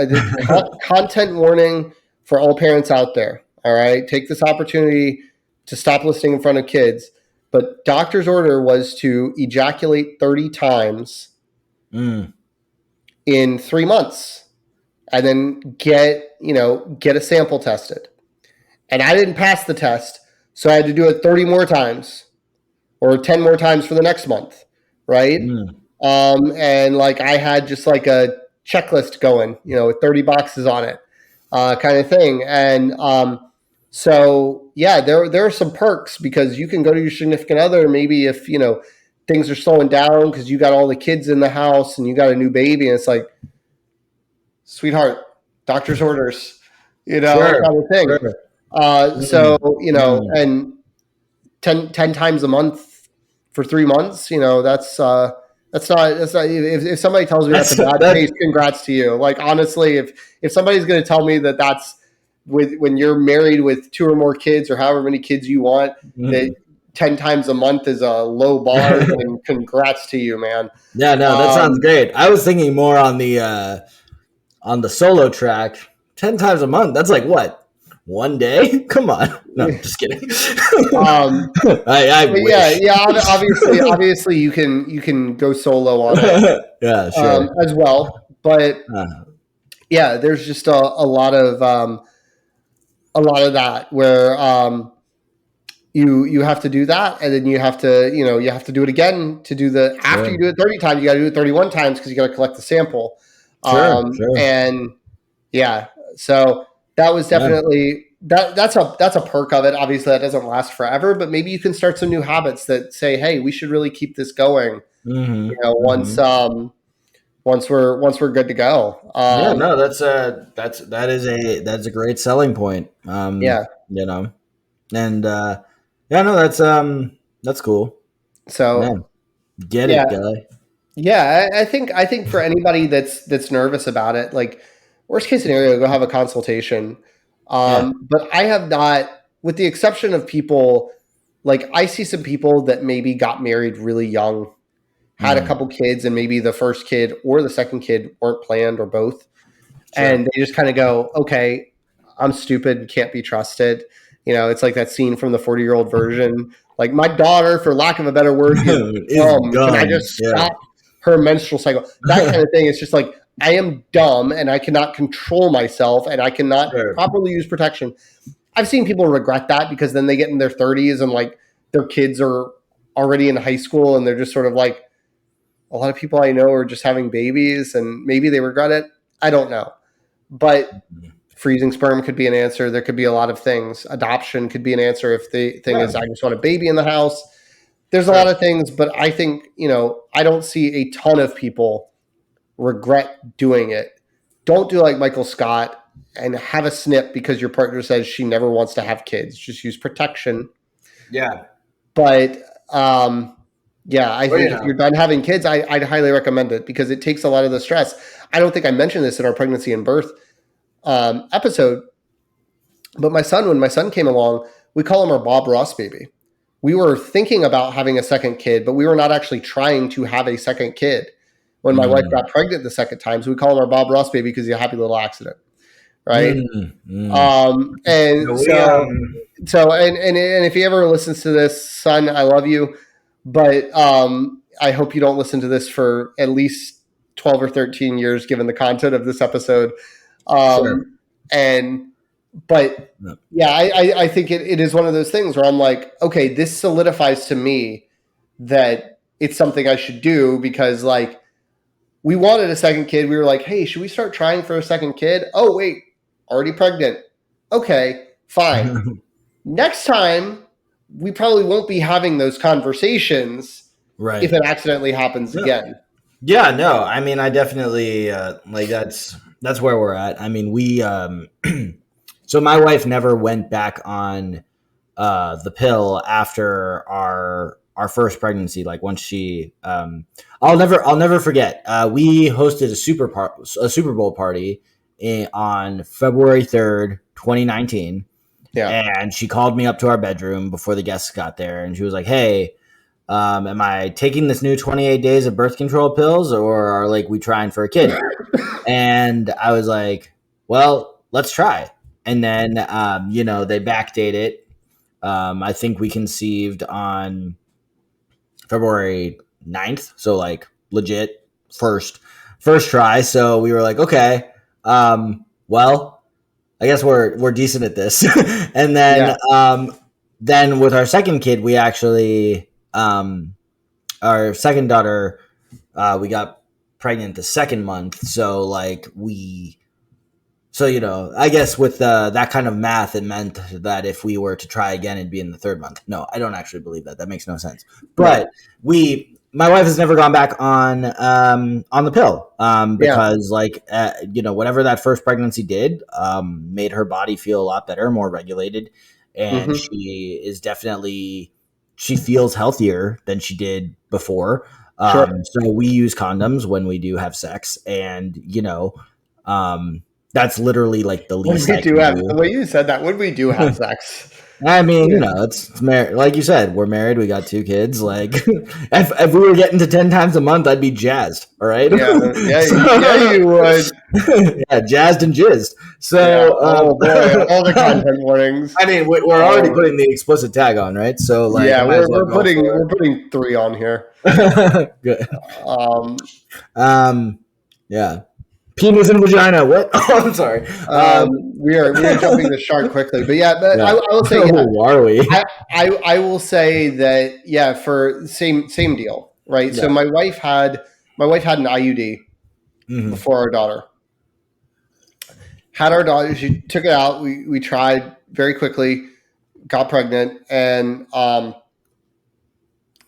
content warning for all parents out there. All right, take this opportunity to stop listening in front of kids. But doctor's order was to ejaculate 30 times Mm. in 3 months, and then get a sample tested. And I didn't pass the test, so I had to do it 30 more times or 10 more times for the next month, right? Mm. And like I had just like a checklist going, with 30 boxes on it, kind of thing. And so yeah, there are some perks because you can go to your significant other, maybe if things are slowing down because you got all the kids in the house and you got a new baby, and it's like, sweetheart, doctor's orders, Sure. kind of thing. Sure. So Mm. Mm. and 10 times a month for 3 months, that's not if somebody tells me that's That's a bad that. pace, congrats to you. Like honestly, if somebody's going to tell me that that's when you're married with two or more kids or however many kids you want, that Mm. 10 times a month is a low bar, then congrats to you, man. Yeah, no, that sounds um great. I was thinking more on the solo track. 10 times a month. That's like what? One day? Come on. No, just kidding. um I but yeah, wish. obviously you can go solo on it, Yeah, sure. as well. But Uh, yeah, there's just a lot of that where you have to do that, and then you have to do it again to do the after you sure. do it 30 times, you got to do it 31 times because you got to collect the sample. Sure. Sure. And yeah, so that was Yeah. definitely that's a perk of it. Obviously, that doesn't last forever, but maybe you can start some new habits that say, hey, we should really keep this going. Mm-hmm. Once Mm-hmm. once we're good to go. Yeah, no, that's a great selling point. Yeah. You know. And yeah, no, that's cool. So Man, get yeah, it, guy. yeah. I think for anybody that's nervous about it, like worst case scenario, go have a consultation. Yeah. But I have not, with the exception of people, like I see some people that maybe got married really young, had a couple Mm, kids, and maybe the first kid or the second kid weren't planned or both. And sure. they just kind of go, okay, I'm stupid, can't be trusted. It's like that scene from the 40-year-old version. Like my daughter, for lack of a better word, is Is dumb. Can I just dumb. Yeah. stop her menstrual cycle? That kind of thing. It's just like I am dumb and I cannot control myself and I cannot Sure. properly use protection. I've seen people regret that because then they get in their 30s and like their kids are already in high school and they're just sort of like, a lot of people I know are just having babies and maybe they regret it. I don't know. But freezing sperm could be an answer. There could be a lot of things. Adoption could be an answer if the thing Yeah. is, I just want a baby in the house. There's a lot Sure. of things, but I think, I don't see a ton of people regret doing it. Don't do like Michael Scott and have a snip because your partner says she never wants to have kids. Just use protection. Yeah. But yeah, I Well, think if you're done having kids, I'd highly recommend it because it takes a lot of the stress. I don't think I mentioned this in our pregnancy and birth episode, but when my son came along, we call him our Bob Ross baby. We were thinking about having a second kid, but we were not actually trying to have a second kid when my wife Mm, got pregnant the second time. So we call him our Bob Ross baby because he's a happy little accident, right? mm, mm. And No, so and if he ever listens to this, son, I love you, but I hope you don't listen to this for at least 12 or 13 years, given the content of this episode. Sure. But yeah, I think it is one of those things where I'm like, okay, this solidifies to me that it's something I should do, because like we wanted a second kid. We were like, hey, should we start trying for a second kid? Oh, wait, already pregnant. Okay, fine. Next time, we probably won't be having those conversations Right. if it accidentally happens again. Yeah, no, I mean, I definitely like that's where we're at. I mean, we so my wife never went back on the pill after our first pregnancy. Like once she, I'll never forget. We hosted a Super Bowl party on February 3rd, 2019. Yeah. And she called me up to our bedroom before the guests got there, and she was like, "Hey, am I taking this new 28 days of birth control pills, or are like we trying for a kid?" And I was like, "Well, let's try." And then they backdate it. I think we conceived on February 9th, so like legit first try. So we were like, okay, well, I guess we're decent at this. And then then with our second kid, we actually our second daughter, we got pregnant the second month. So like I guess with that kind of math, it meant that if we were to try again, it'd be in the third month. No, I don't actually believe that. That makes no sense. But my wife has never gone back on the pill because whatever that first pregnancy did made her body feel a lot better, more regulated, and she feels healthier than she did before. So we use condoms when we do have sex, and that's literally like the least When we do have the way you said that. When we do have sex, I mean, it's like you said, we're married. We got 2 kids. Like, if we were getting to 10 times a month, I'd be jazzed. All right. Yeah, you would. Yeah, jazzed and jizzed. So, oh boy, all the content warnings. I mean, we're already putting the explicit tag on, right? So, like, yeah, we're putting 3 on here. Good. Yeah. Penis and vagina. What? Oh, I'm sorry. We are jumping the shark quickly, but I will say, who are we? I will say that for same deal, right? Yeah. So my wife had an IUD before our daughter. Had our daughter, she took it out. We tried very quickly, got pregnant, and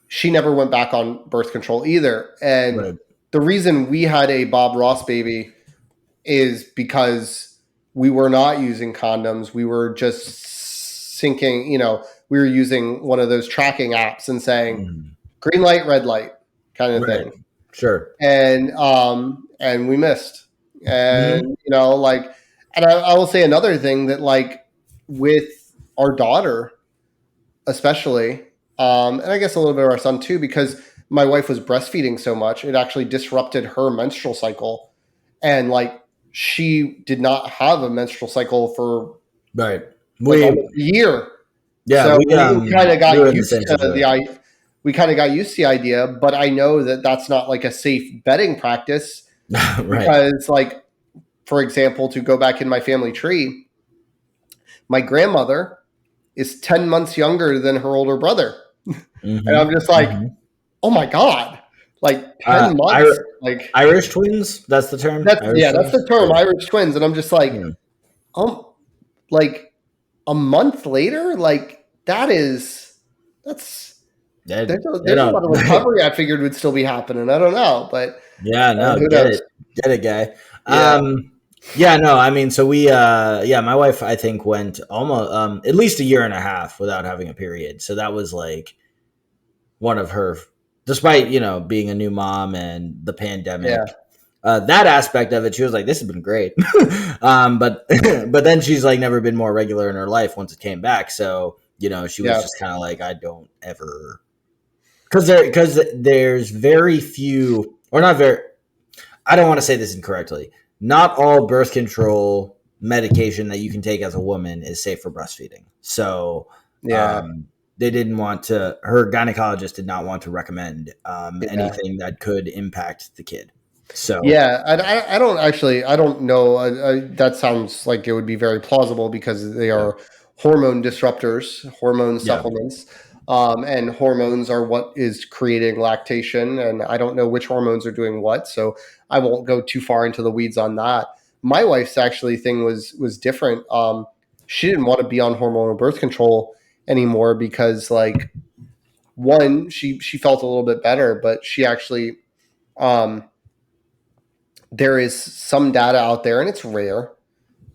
she never went back on birth control either. And the reason we had a Bob Ross baby is because we were not using condoms. We were just syncing, we were using one of those tracking apps and saying green light, red light kind of thing. Sure. And we missed. And, and I will say another thing that like with our daughter, especially, and I guess a little bit of our son too, because my wife was breastfeeding so much, it actually disrupted her menstrual cycle. And like, she did not have a menstrual cycle for a year. Yeah, so we kind of got used to the idea, but I know that that's not like a safe bedding practice. Because like, for example, to go back in my family tree, my grandmother is 10 months younger than her older brother. And I'm just like, oh my God. Like 10 months, like Irish twins. That's the term. That's the term, Irish twins. And I'm just like, like a month later, like there's a lot of recovery I figured would still be happening. I don't know, but get it, guy. I mean, so we, my wife, I think went almost at least a year and a half without having a period. So that was like one of her. Despite, being a new mom and the pandemic, that aspect of it, she was like, this has been great. But then she's like never been more regular in her life once it came back. So, she was just kind of like, I don't ever, because there's very few, or not very, I don't want to say this incorrectly. Not all birth control medication that you can take as a woman is safe for breastfeeding. So, didn't want to. Her gynecologist did not want to recommend Yeah. anything that could impact the kid. So Yeah, and I don't actually, I don't know. That sounds like it would be very plausible because they are hormone disruptors, hormone supplements, and hormones are what is creating lactation. And I don't know which hormones are doing what, so I won't go too far into the weeds on that. My wife's actually thing was different. She didn't want to be on hormonal birth control anymore because, like, one, she felt a little bit better, but she actually. There is some data out there, and it's rare.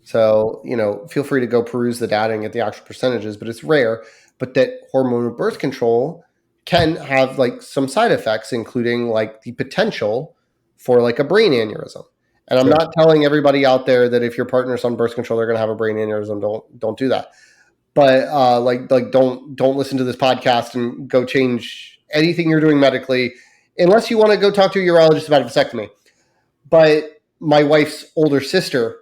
So, feel free to go peruse the data and get the actual percentages, but it's rare. But that hormonal birth control can have like some side effects, including like the potential for like a brain aneurysm. And I'm not telling everybody out there that if your partner's on birth control, they're going to have a brain aneurysm. Don't do that. But don't listen to this podcast and go change anything you're doing medically, unless you want to go talk to a urologist about a vasectomy. But my wife's older sister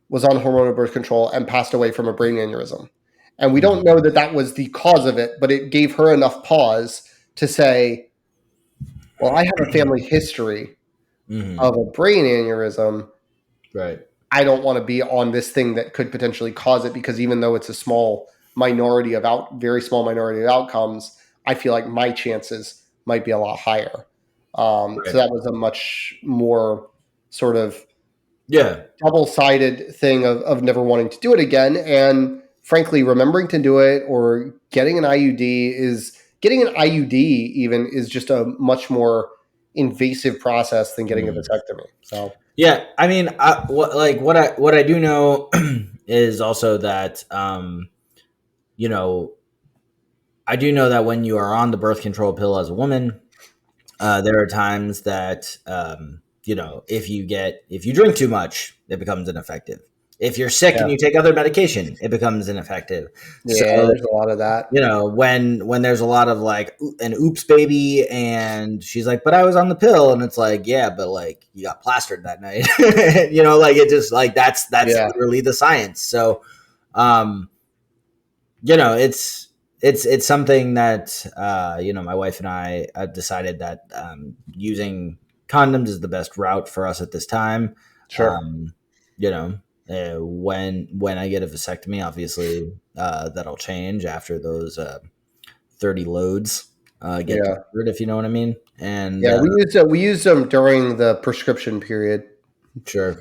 was on hormonal birth control and passed away from a brain aneurysm. And we don't know that that was the cause of it, but it gave her enough pause to say, well, I have a family history of a brain aneurysm. Right. I don't want to be on this thing that could potentially cause it, because even though it's a small minority of very small minority of outcomes, I feel like my chances might be a lot higher. So that was a much more sort of double-sided thing of never wanting to do it again. And frankly, remembering to do it or getting an IUD even is just a much more invasive process than getting a vasectomy. So yeah, I mean, what I do know is also that I do know that when you are on the birth control pill as a woman, there are times that if you drink too much, it becomes ineffective. If you're sick and you take other medication, it becomes ineffective. Yeah, so, there's a lot of that. When there's a lot of like an oops baby, and she's like, but I was on the pill, and it's like, yeah, but like you got plastered that night. It just like that's literally the science. So, it's something that my wife and I decided that using condoms is the best route for us at this time. Sure. When I get a vasectomy, obviously that'll change after those 30 loads get delivered, if you know what I mean. And we used them during the prescription period. Sure.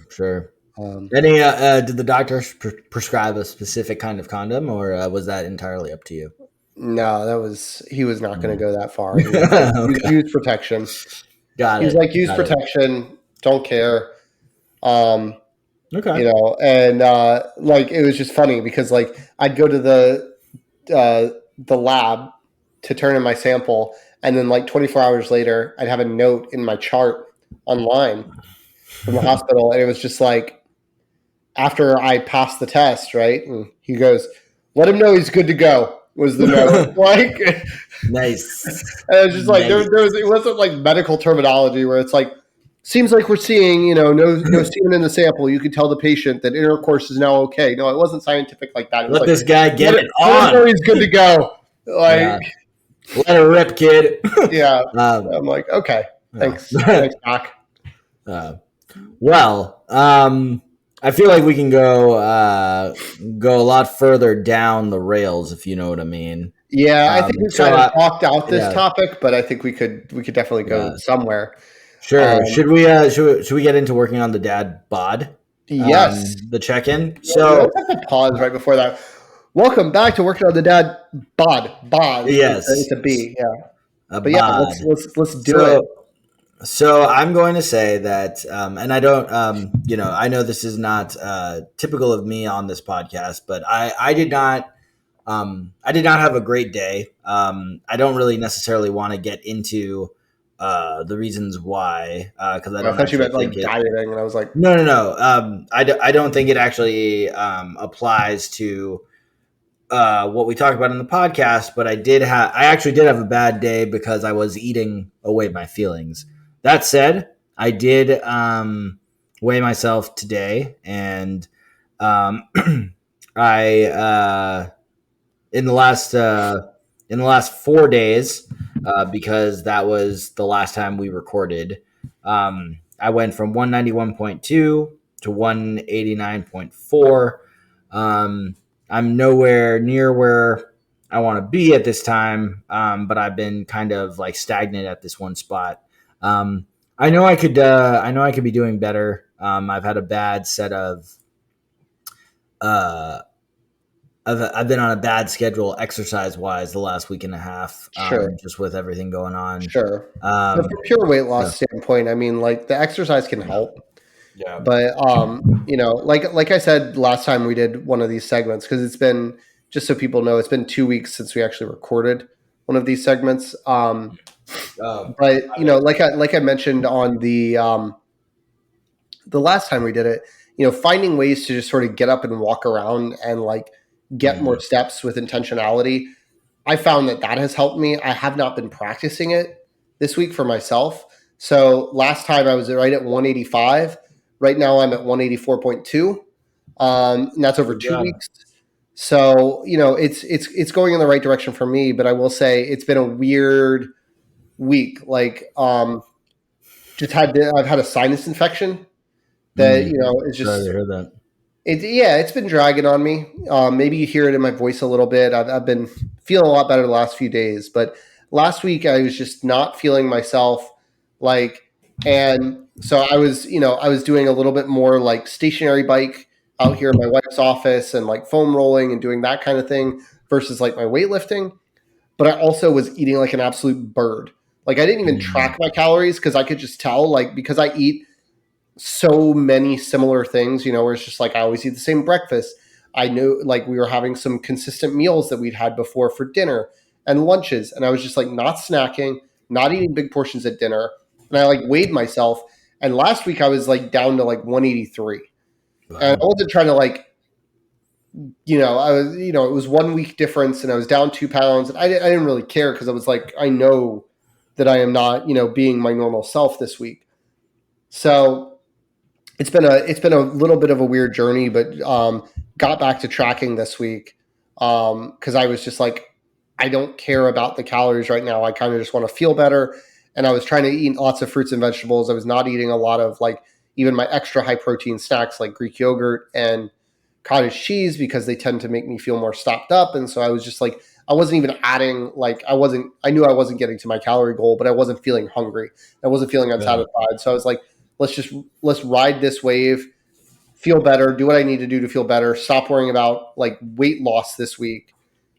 Did the doctor prescribe a specific kind of condom, or was that entirely up to you? No, he was not going to go that far. He was like, use protection. Got it. He was like, use protection. Don't care. Okay. And like it was just funny because like I'd go to the lab to turn in my sample, and then like 24 hours later, I'd have a note in my chart online from the hospital, and it was just like, after I passed the test, right? And he goes, "Let him know he's good to go." Was the note like nice? And it was just like it wasn't like medical terminology where it's like, seems like we're seeing no semen in the sample. You could tell the patient that intercourse is now okay. No, it wasn't scientific like that. It was let like, this guy get it on. Let him know he's good to go. Like, let her rip, kid. Yeah. I'm like, okay, thanks, Doc. I feel like we can go a lot further down the rails, if you know what I mean. Yeah, I think we kind of talked out this topic, but I think we could definitely go somewhere. Sure. Should we get into working on the dad bod? Yes. The check-in. So let's have to pause right before that. Welcome back to working on the dad bod. Yes, it's a B. Yeah. But yeah, let's do it. So I'm going to say that, and I don't, I know this is not typical of me on this podcast, but I did not have a great day. I don't really necessarily want to get into the reasons why, because I thought you meant like dieting, and I was like, no. I don't think it actually applies to what we talked about in the podcast, but I actually did have a bad day because I was eating away my feelings. That said, I did weigh myself today, and it in the last 4 days, because that was the last time we recorded. I went from 191.2 to 189.4. I'm nowhere near where I want to be at this time, but I've been kind of like stagnant at this one spot. I know I could. I know I could be doing better. I've had a bad set of. I've been on a bad schedule exercise wise the last week and a half. Sure. Just with everything going on. Sure. But from pure weight loss standpoint, I mean, like the exercise can help. Yeah. But like I said last time we did one of these segments, because it's been, just so people know, it's been 2 weeks since we actually recorded one of these segments. But like I mentioned on the last time we did it, finding ways to just sort of get up and walk around and like get more steps with intentionality. I found that has helped me. I have not been practicing it this week for myself. So last time I was right at 185. Right now I'm at 184.2. And that's over 2 weeks. So, it's going in the right direction for me, but I will say it's been a weird week. Like, I've had a sinus infection that, it's just, Sorry to hear that. It's been dragging on me. Maybe you hear it in my voice a little bit. I've been feeling a lot better the last few days, but last week I was just not feeling myself. And so I was doing a little bit more like stationary bike out here in my wife's office and like foam rolling and doing that kind of thing versus like my weightlifting. But I also was eating like an absolute bird. Like I didn't even track my calories because I could just tell, like, because I eat so many similar things, where it's just like I always eat the same breakfast. I knew like we were having some consistent meals that we'd had before for dinner and lunches. And I was just like not snacking, not eating big portions at dinner. And I like weighed myself. And last week I was like down to like 183. Wow. And I wasn't trying to like, I was, it was 1 week difference and I was down 2 pounds. And I didn't really care because I was like, I know that I am not, being my normal self this week. So it's been a little bit of a weird journey, but got back to tracking this week because I was just like, I don't care about the calories right now. I kind of just want to feel better. And I was trying to eat lots of fruits and vegetables. I was not eating a lot of like even my extra high protein snacks like Greek yogurt and cottage cheese because they tend to make me feel more stopped up. And so I was just like, I wasn't even adding, like I knew I wasn't getting to my calorie goal, but I wasn't feeling hungry. I wasn't feeling unsatisfied. So I was like, let's ride this wave, feel better, do what I need to do to feel better, stop worrying about like weight loss this week.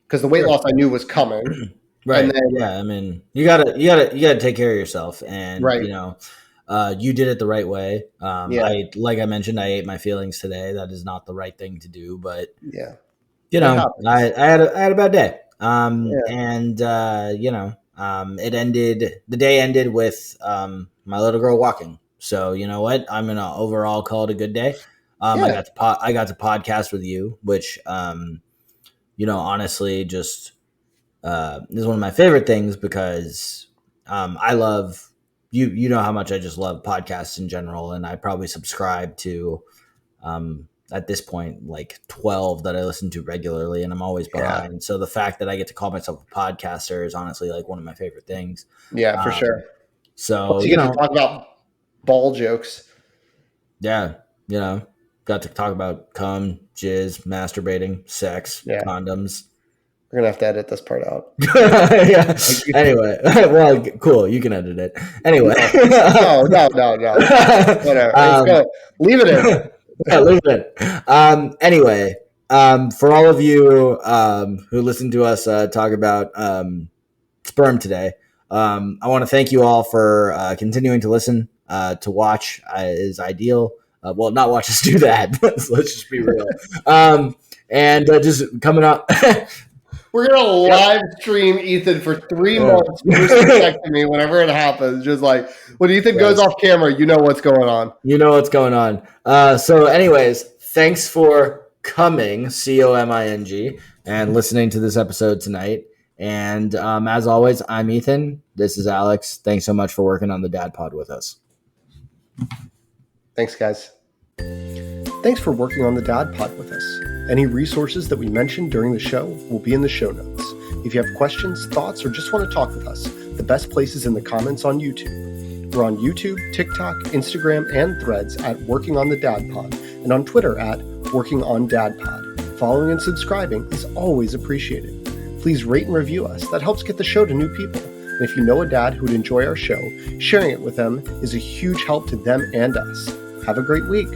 Because the weight loss I knew was coming. Right. And then, I mean, you gotta take care of yourself. And right. You did it the right way. Like I mentioned, I ate my feelings today. That is not the right thing to do, but I had a bad day. The day ended with my little girl walking. So you know what? I'm gonna overall call it a good day. I got to podcast with you, which honestly just is one of my favorite things because I love you. You know how much I just love podcasts in general, and I probably subscribe to at this point like 12 that I listen to regularly, and I'm always behind. Yeah. So the fact that I get to call myself a podcaster is honestly like one of my favorite things. Yeah, for sure. So plus you get to talk about ball jokes. Yeah, got to talk about cum, jizz, masturbating, sex, condoms. We're gonna have to edit this part out. Yeah. Anyway, well, cool. You can edit it. Anyway. No. Whatever. Leave it in. Yeah, leave it in. Anyway, for all of you who listened to us talk about sperm today, I want to thank you all for continuing to listen. To watch is ideal. Well, not watch us do that. Let's just be real. And just coming up. We're going to live stream Ethan for 3 months vasectomy whenever it happens. Just like, when Ethan goes off camera, you know what's going on. You know what's going on. So anyways, thanks for coming, COMING, and listening to this episode tonight. And as always, I'm Ethan. This is Alex. Thanks so much for working on the Dad Pod with us. Thanks, guys. Thanks for working on the Dad Pod with us. Any resources that we mentioned during the show will be in the show notes. If you have questions, thoughts, or just want to talk with us, the best place is in the comments on YouTube. We're on YouTube, TikTok, Instagram, and Threads at Working on the Dad Pod, and on Twitter at Working on Dad Pod. Following and subscribing is always appreciated. Please rate and review us. That helps get the show to new people. And if you know a dad who would enjoy our show, sharing it with them is a huge help to them and us. Have a great week.